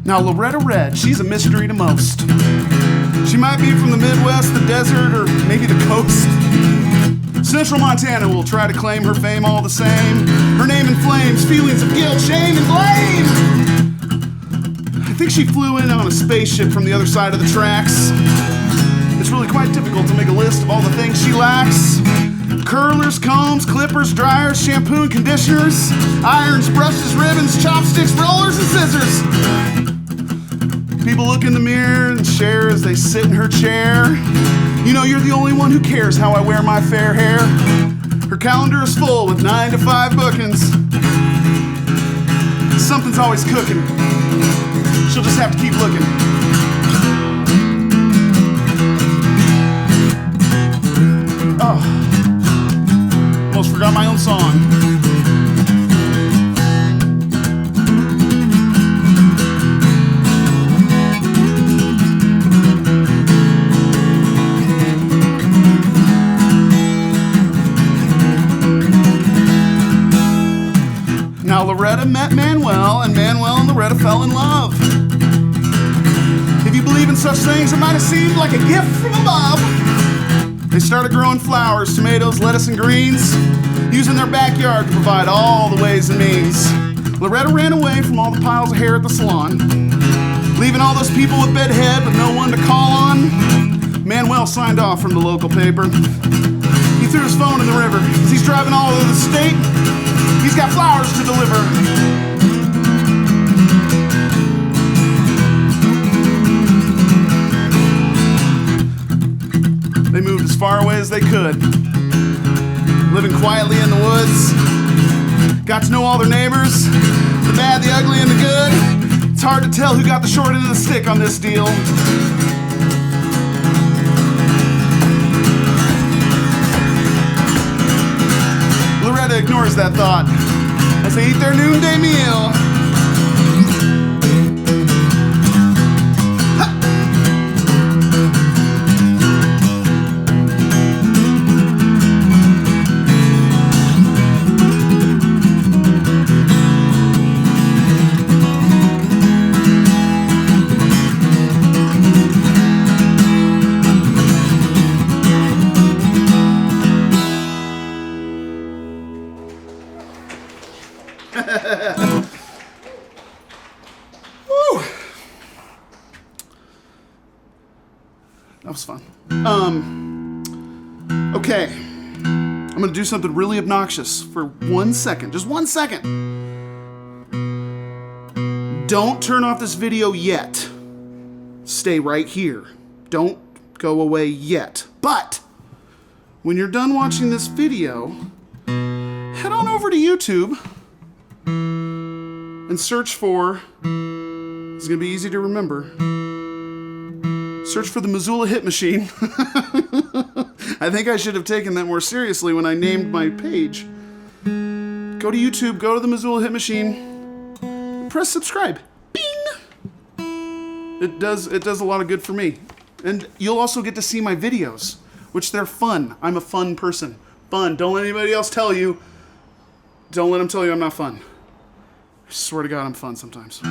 Now Loretta Red, she's a mystery to most. She might be from the Midwest, the desert, or maybe the coast. Central Montana will try to claim her fame all the same. Her name inflames feelings of guilt, shame, and blame. I think she flew in on a spaceship from the other side of the tracks. It's really quite difficult to make a list of all the things she lacks. Curlers, combs, clippers, dryers, shampoo and conditioners, irons, brushes, ribbons, chopsticks, rollers, and scissors. People look in the mirror and share as they sit in her chair. You know you're the only one who cares how I wear my fair hair. Her calendar is full with 9 to 5 bookings. Something's always cooking. She'll just have to keep looking. Oh, almost forgot my own song. Now Loretta met Manuel, and Manuel and Loretta fell in love. If you believe in such things, it might have seemed like a gift from above. They started growing flowers, tomatoes, lettuce, and greens, using their backyard to provide all the ways and means. Loretta ran away from all the piles of hair at the salon, leaving all those people with bedhead with no one to call on. Manuel signed off from the local paper. He threw his phone in the river as he's driving all over the state. He's got flowers to deliver. They moved as far away as they could, living quietly in the woods. Got to know all their neighbors, the bad, the ugly, and the good. It's hard to tell who got the short end of the stick on this deal. Loretta ignores that thought as they eat their noonday meal. Woo. That was fun. Okay. I'm gonna do something really obnoxious for 1 second. Just 1 second. Don't turn off this video yet. Stay right here. Don't go away yet. But when you're done watching this video, head on over to YouTube and search for, it's gonna be easy to remember, search for the Missoula Hit Machine. I think I should have taken that more seriously when I named my page. Go to YouTube, go to the Missoula Hit Machine, press subscribe. Bing! It does a lot of good for me. And you'll also get to see my videos, which they're fun. I'm a fun person. Fun. Don't let anybody else tell you. Don't let them tell you I'm not fun. I swear to God, I'm fun sometimes.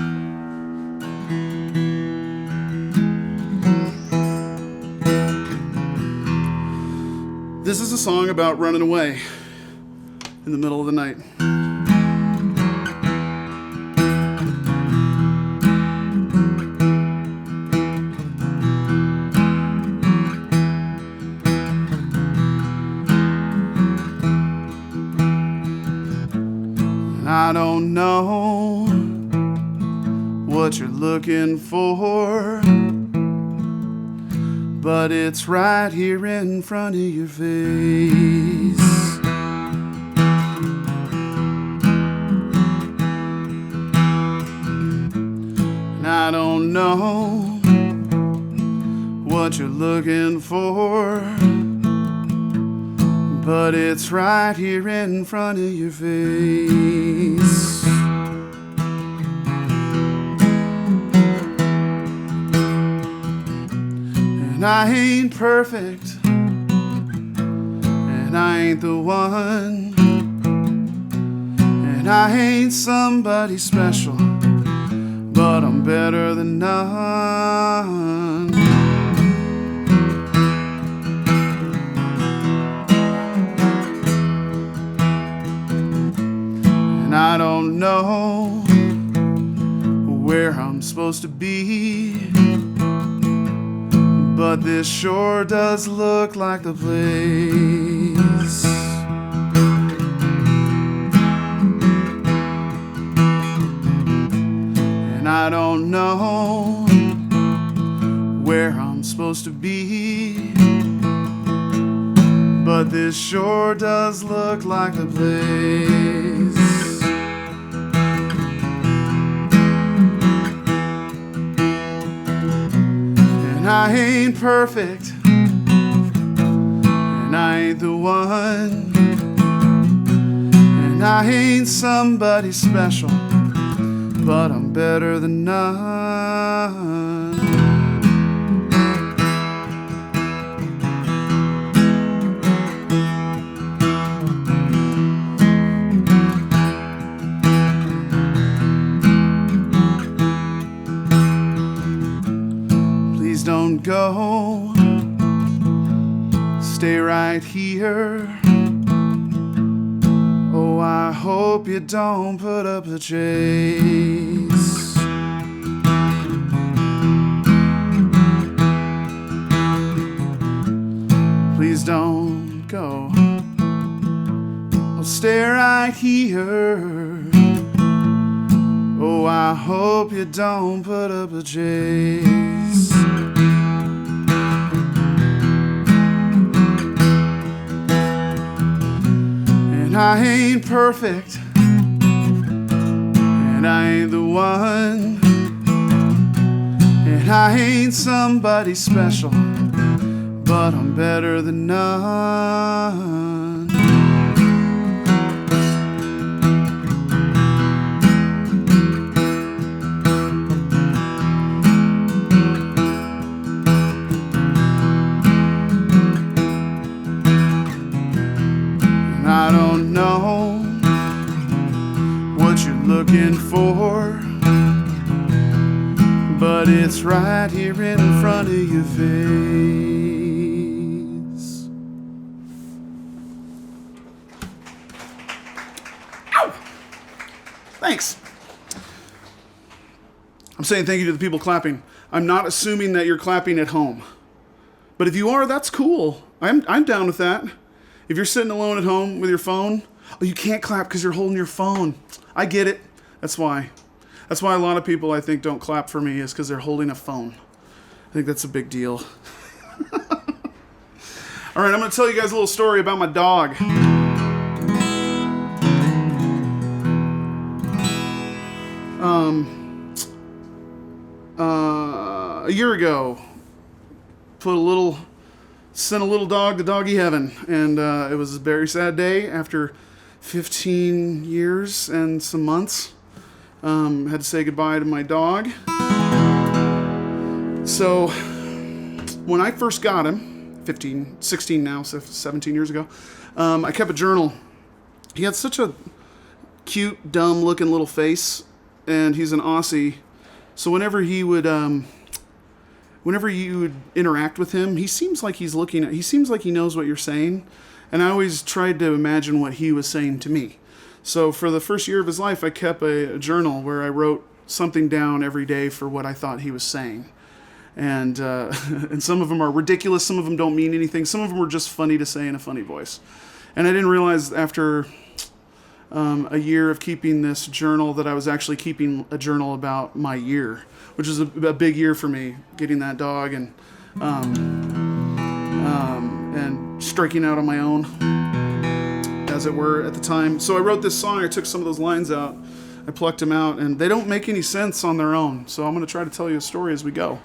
This is a song about running away in the middle of the night. I don't know what you're looking for, but it's right here in front of your face. And I don't know what you're looking for, but it's right here in front of your face. And I ain't perfect, and I ain't the one, and I ain't somebody special, but I'm better than none. I don't know where I'm supposed to be, but this sure does look like the place. And I don't know where I'm supposed to be, but this sure does look like the place. And I ain't perfect, and I ain't the one, and I ain't somebody special, but I'm better than none. Don't go, stay right here. Oh, I hope you don't put up a chase. Please don't go, oh, stay right here. Oh, I hope you don't put up a chase. And I ain't perfect, and I ain't the one, and I ain't somebody special, but I'm better than none. I don't know what you're looking for, but it's right here in front of your face. Ow! Thanks. I'm saying thank you to the people clapping. I'm not assuming that you're clapping at home, but if you are, that's cool. I'm down with that. If you're sitting alone at home with your phone, oh, you can't clap because you're holding your phone. I get it. That's why. That's why a lot of people, I think, don't clap for me, is because they're holding a phone. I think that's a big deal. All right, I'm going to tell you guys a little story about my dog. A year ago, sent a little dog to doggy heaven, and it was a very sad day. After 15 years and some months, had to say goodbye to my dog. So when I first got him, 16 now, so 17 years ago, I kept a journal. He had such a cute, dumb looking little face, and he's an Aussie. So whenever he would whenever you would interact with him, he seems like he knows what you're saying. And I always tried to imagine what he was saying to me. So for the first year of his life, I kept a journal where I wrote something down every day for what I thought he was saying. And and some of them are ridiculous, some of them don't mean anything, some of them were just funny to say in a funny voice. And I didn't realize after a year of keeping this journal that I was actually keeping a journal about my year, which is a big year for me, getting that dog and striking out on my own, as it were, at the time. So I wrote this song, I took some of those lines out, I plucked them out, and they don't make any sense on their own. So I'm going to try to tell you a story as we go.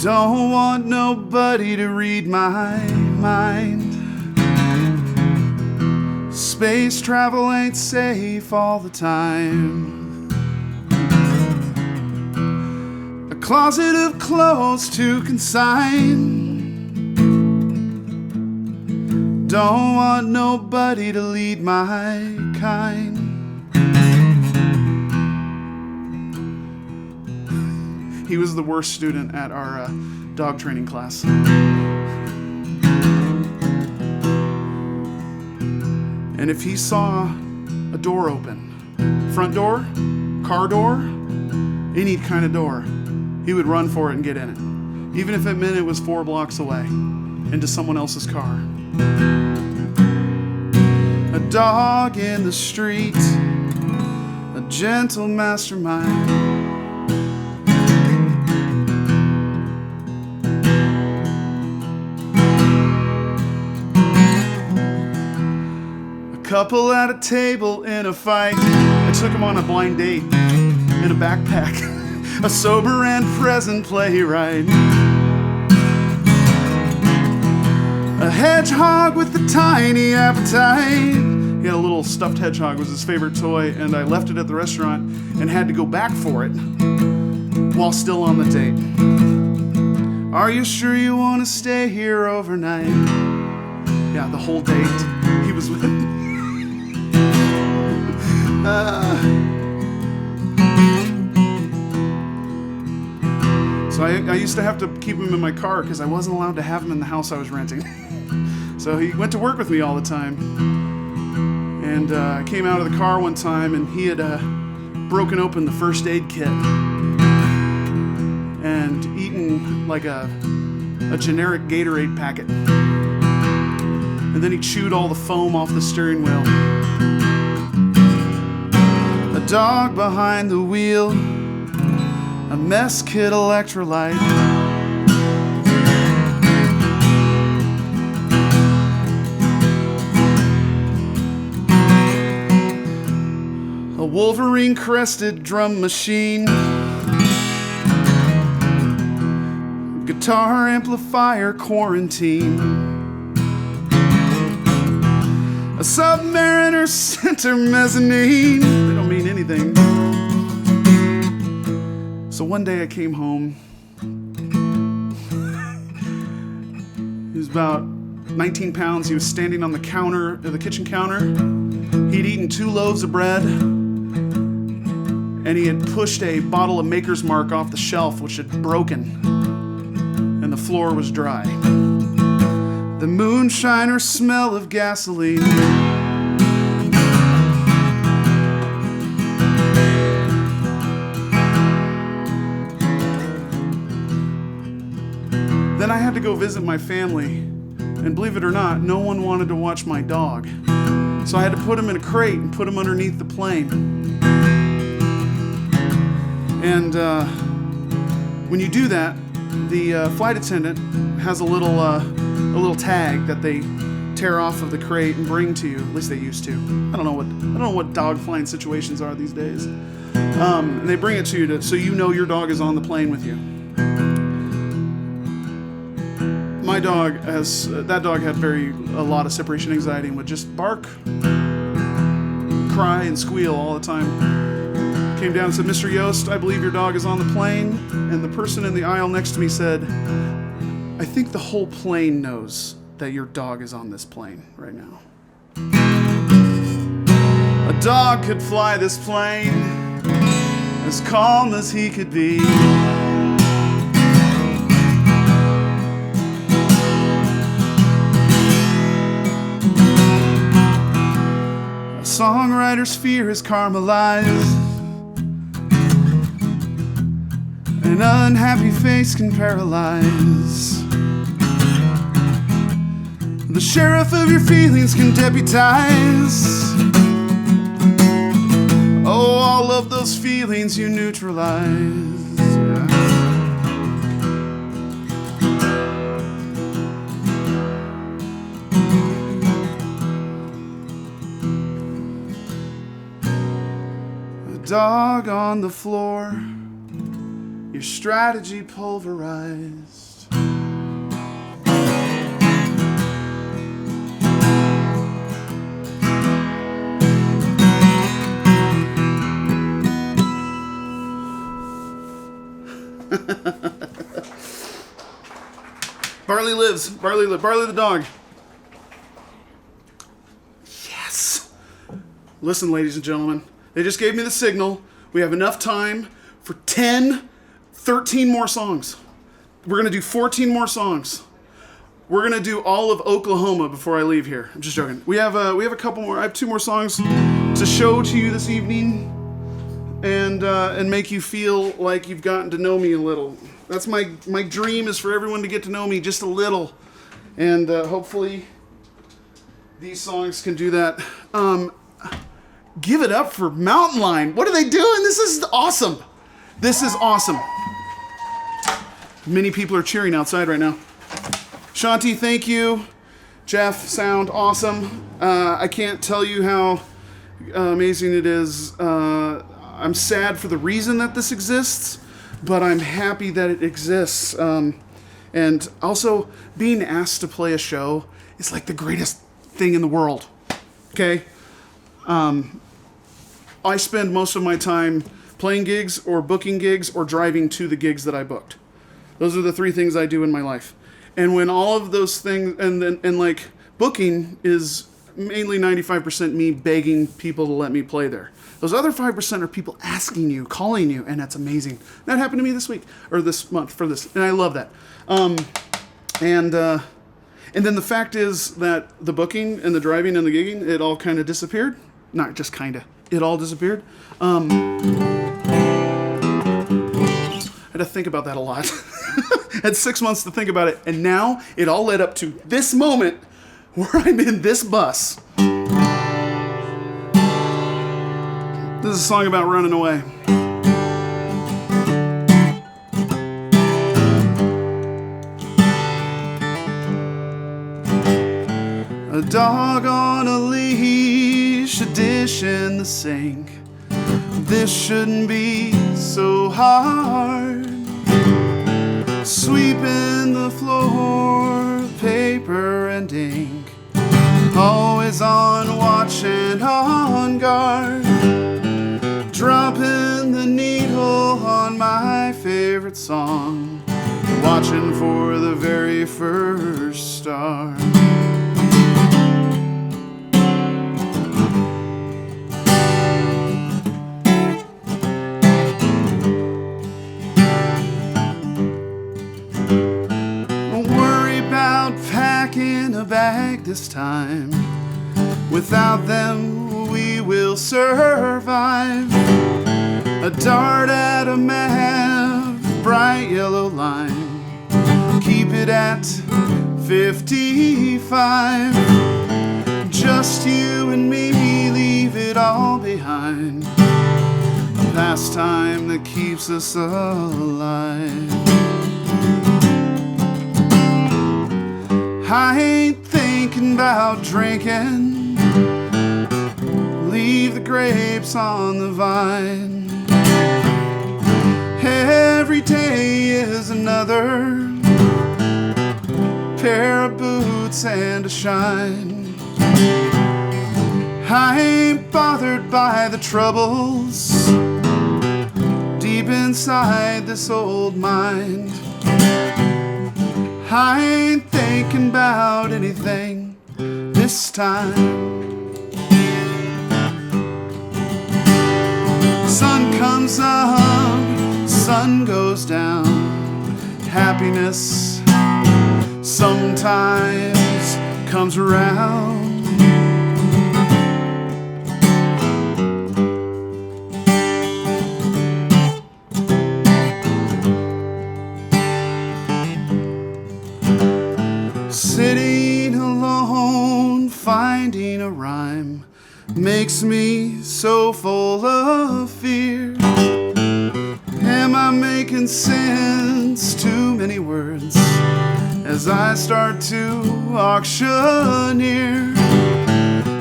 Don't want nobody to read my mind. Space travel ain't safe all the time. A closet of clothes to consign. Don't want nobody to lead my kind. He was the worst student at our dog training class. And if he saw a door open, front door, car door, any kind of door, he would run for it and get in it, even if it meant it was 4 blocks away, into someone else's car. A dog in the street, a gentle mastermind. Couple at a table in a fight. I took him on a blind date in a backpack. A sober and present playwright. A hedgehog with a tiny appetite. He had a little stuffed hedgehog, was his favorite toy, and I left it at the restaurant and had to go back for it while still on the date. Are you sure you want to stay here overnight? Yeah, the whole date he was with me. So I used to have to keep him in my car because I wasn't allowed to have him in the house I was renting. So he went to work with me all the time. And I came out of the car one time and he had broken open the first aid kit and eaten like a generic Gatorade packet. And then he chewed all the foam off the steering wheel. A dog behind the wheel, a mess kit electrolyte. A Wolverine crested drum machine. Guitar amplifier quarantine. A Submariner center mezzanine. They don't mean anything. So one day I came home. He was about 19 pounds. He was standing on the counter, the kitchen counter. He'd eaten 2 loaves of bread. And he had pushed a bottle of Maker's Mark off the shelf, which had broken. And the floor was dry. The moonshiner smell of gasoline. Then I had to go visit my family, and believe it or not, no one wanted to watch my dog. So I had to put him in a crate and put him underneath the plane. And when you do that, the flight attendant has a little tag that they tear off of the crate and bring to you. At least they used to. I don't know what dog flying situations are these days. And they bring it to you so you know your dog is on the plane with you. My dog that dog had a lot of separation anxiety and would just bark, cry and squeal all the time. Came down and said, "Mr. Yost, I believe your dog is on the plane." And the person in the aisle next to me said, "I think the whole plane knows that your dog is on this plane right now." A dog could fly this plane as calm as he could be. A songwriter's fear is caramelized. An unhappy face can paralyze. The sheriff of your feelings can deputize. Oh, all of those feelings you neutralize. A dog on the floor, your strategy pulverized. Barley lives. Barley the dog. Yes. Listen, ladies and gentlemen. They just gave me the signal. We have enough time for 13 more songs. We're going to do 14 more songs. We're going to do all of Oklahoma before I leave here. I'm just joking. We have a couple more. I have 2 more songs to show to you this evening and make you feel like you've gotten to know me a little. That's my dream, is for everyone to get to know me just a little. And hopefully these songs can do that. Give it up for Mountain Lion. What are they doing? This is awesome. This is awesome. Many people are cheering outside right now. Shanti, thank you. Jeff, sound awesome. I can't tell you how amazing it is. I'm sad for the reason that this exists, but I'm happy that it exists. And also, being asked to play a show is like the greatest thing in the world. Okay? I spend most of my time playing gigs or booking gigs or driving to the gigs that I booked. Those are the 3 things I do in my life. And when all of those things, and like booking is mainly 95% me begging people to let me play there. Those other 5% are people asking you, calling you, and that's amazing. That happened to me this week, or this month for this, and I love that. And then the fact is that the booking and the driving and the gigging, it all kind of disappeared. Not just kind of. It all disappeared. I had to think about that a lot. Had 6 months to think about it, and now it all led up to this moment where I'm in this bus. This is a song about running away. A dog on a leash, a dish in the sink. This shouldn't be so hard. Sweeping the floor, paper and ink. Always on watch and on guard. Dropping the needle on my favorite song. Watching for the very first star. Packing a bag this time. Without them we will survive. A dart at a map, bright yellow line. Keep it at 55. Just you and me, leave it all behind. A pastime that keeps us alive. I ain't thinking about drinking. Leave the grapes on the vine. Every day is another pair of boots and a shine. I ain't bothered by the troubles deep inside this old mind. I ain't thinking about anything this time. Sun comes up, sun goes down. Happiness sometimes comes around. Sitting alone, finding a rhyme makes me so full of fear. Am I making sense? Too many words as I start to auctioneer.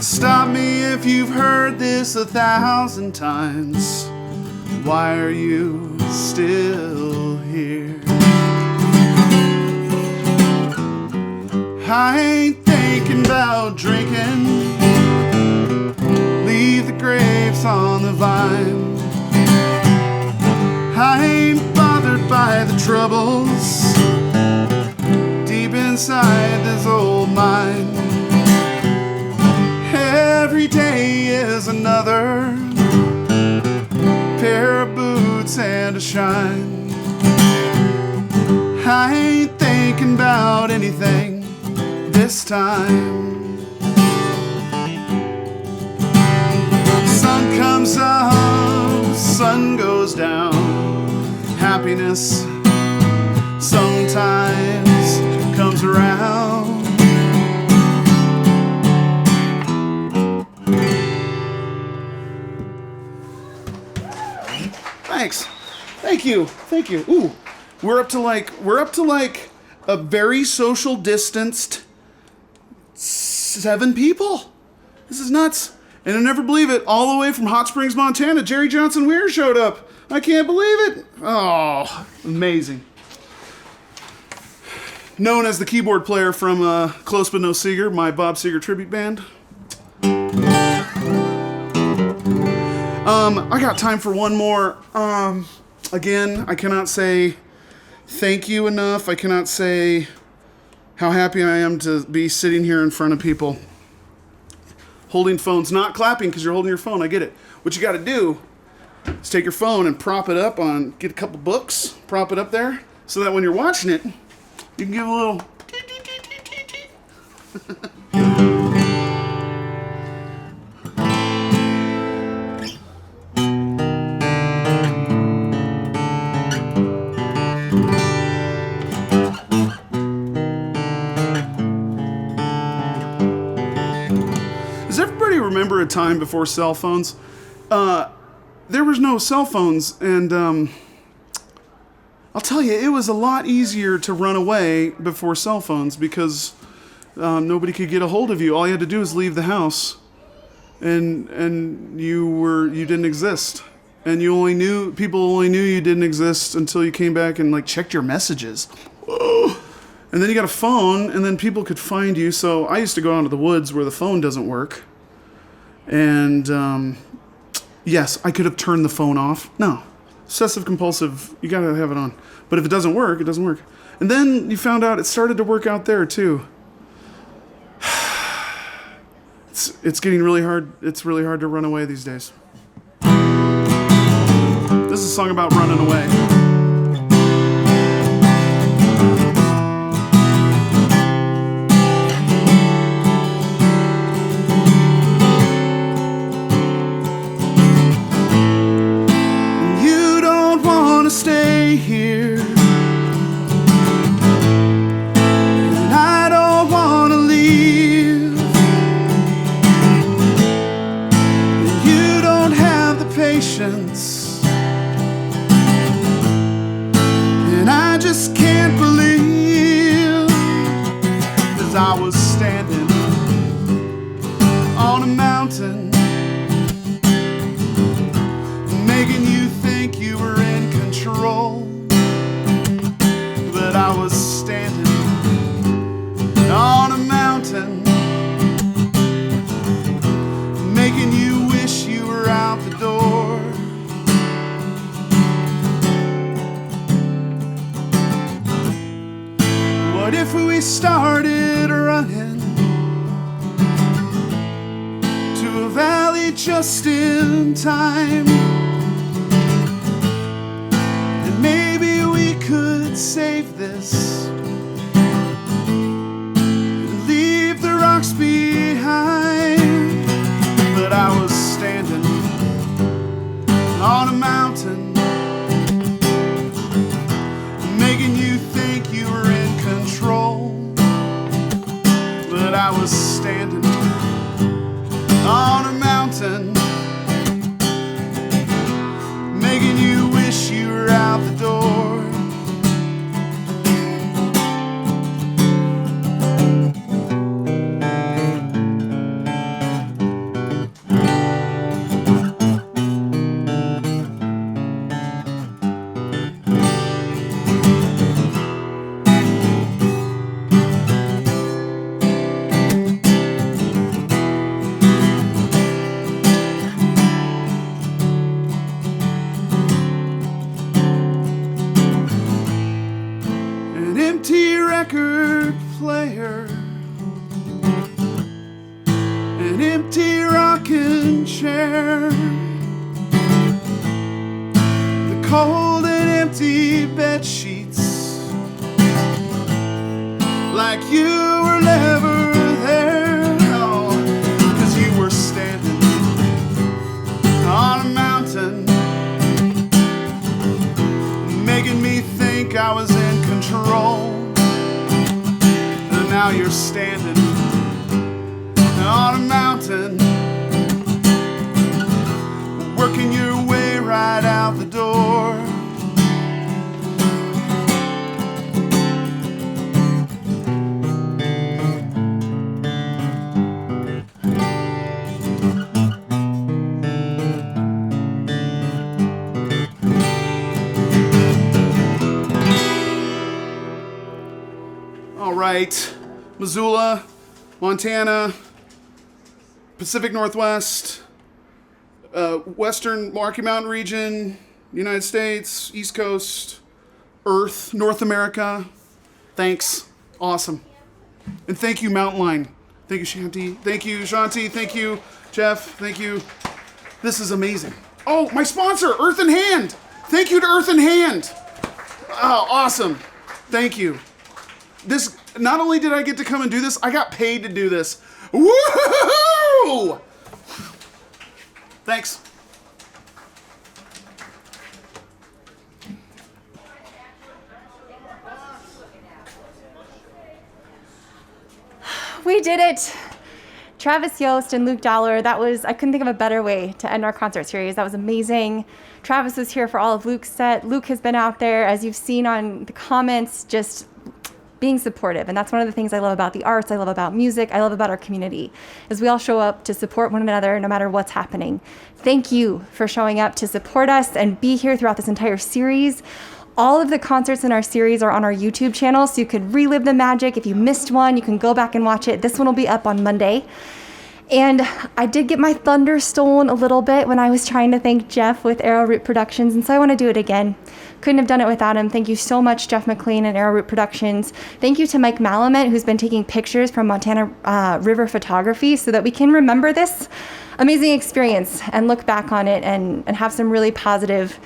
Stop me if you've heard this 1,000 times. Why are you still here? I ain't thinking about drinking. Leave the grapes on the vine. I ain't bothered by the troubles deep inside this old mind. Every day is another pair of boots and a shine. I ain't thinking about anything this time. Sun comes up, sun goes down. Happiness sometimes comes around. Thanks. Thank you. Thank you. Ooh, we're up to like a very social distanced 7 people. This is nuts. And I never believe it. All the way from Hot Springs, Montana, Jerry Johnson Weir showed up. I can't believe it. Oh, amazing. Known as the keyboard player from Close But No Seeger, my Bob Seger tribute band. I got time for one more. Again, I cannot say thank you enough. I cannot say how happy I am to be sitting here in front of people. Holding phones, not clapping because you're holding your phone. I get it. What you got to do is take your phone and prop it up on, get a couple books, prop it up there, so that when you're watching it, you can give a little. Does everybody remember a time before cell phones? There was no cell phones, and I'll tell you, it was a lot easier to run away before cell phones because nobody could get a hold of you. All you had to do was leave the house, and you didn't exist, and people only knew you didn't exist until you came back and like checked your messages. And then you got a phone, and then people could find you. So I used to go out into the woods where the phone doesn't work, and yes, I could have turned the phone off. No. Obsessive compulsive, you gotta have it on. But if it doesn't work, it doesn't work. And then you found out it started to work out there too. It's getting really hard. It's really hard to run away these days. This is a song about running away. Stay here, and I don't want to leave, and you don't have the patience, and I just can't believe, 'cause I was standing on a mountain making you think you were in control, but I was standing on a mountain me just in time. And maybe we could save this and leave the rocks behind. But I was standing on a mountain, making you think you were in control. But I was standing on a mountain, making you wish you were out the door. Record player, an empty rocking chair, the cold and empty bed sheets, like you were never there. No, 'cause you were standing on a mountain, making me think I was in control. Now you're standing on a mountain, working your way right out the door. All right. Missoula, Montana, Pacific Northwest, Western Rocky Mountain region, United States, East Coast, Earth, North America. Thanks. Awesome. And thank you, Mountain Line. Thank you, Shanti. Thank you, Shanti. Thank you, Jeff. Thank you. This is amazing. Oh, my sponsor, Earth in Hand. Thank you to Earth in Hand. Oh, awesome. Thank you. This, not only did I get to come and do this, I got paid to do this. Woo-hoo-hoo! Thanks. We did it. Travis Yost and Luke Dowler, I couldn't think of a better way to end our concert series. That was amazing. Travis was here for all of Luke's set. Luke has been out there, as you've seen on the comments, just being supportive. And that's one of the things I love about the arts, I love about music, I love about our community, is we all show up to support one another no matter what's happening. Thank you for showing up to support us and be here throughout this entire series. All of the concerts in our series are on our YouTube channel, so you could relive the magic. If you missed one, you can go back and watch it. This one will be up on Monday. And I did get my thunder stolen a little bit when I was trying to thank Jeff with Arrowroot Productions, and so I want to do it again. Couldn't have done it without him. Thank you so much, Jeff McLean and Arrowroot Productions. Thank you to Mike Malamet, who's been taking pictures from Montana River Photography so that we can remember this amazing experience and look back on it and have some really positive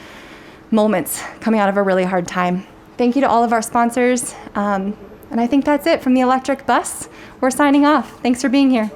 moments coming out of a really hard time. Thank you to all of our sponsors. And I think that's it from the Electric Bus. We're signing off. Thanks for being here.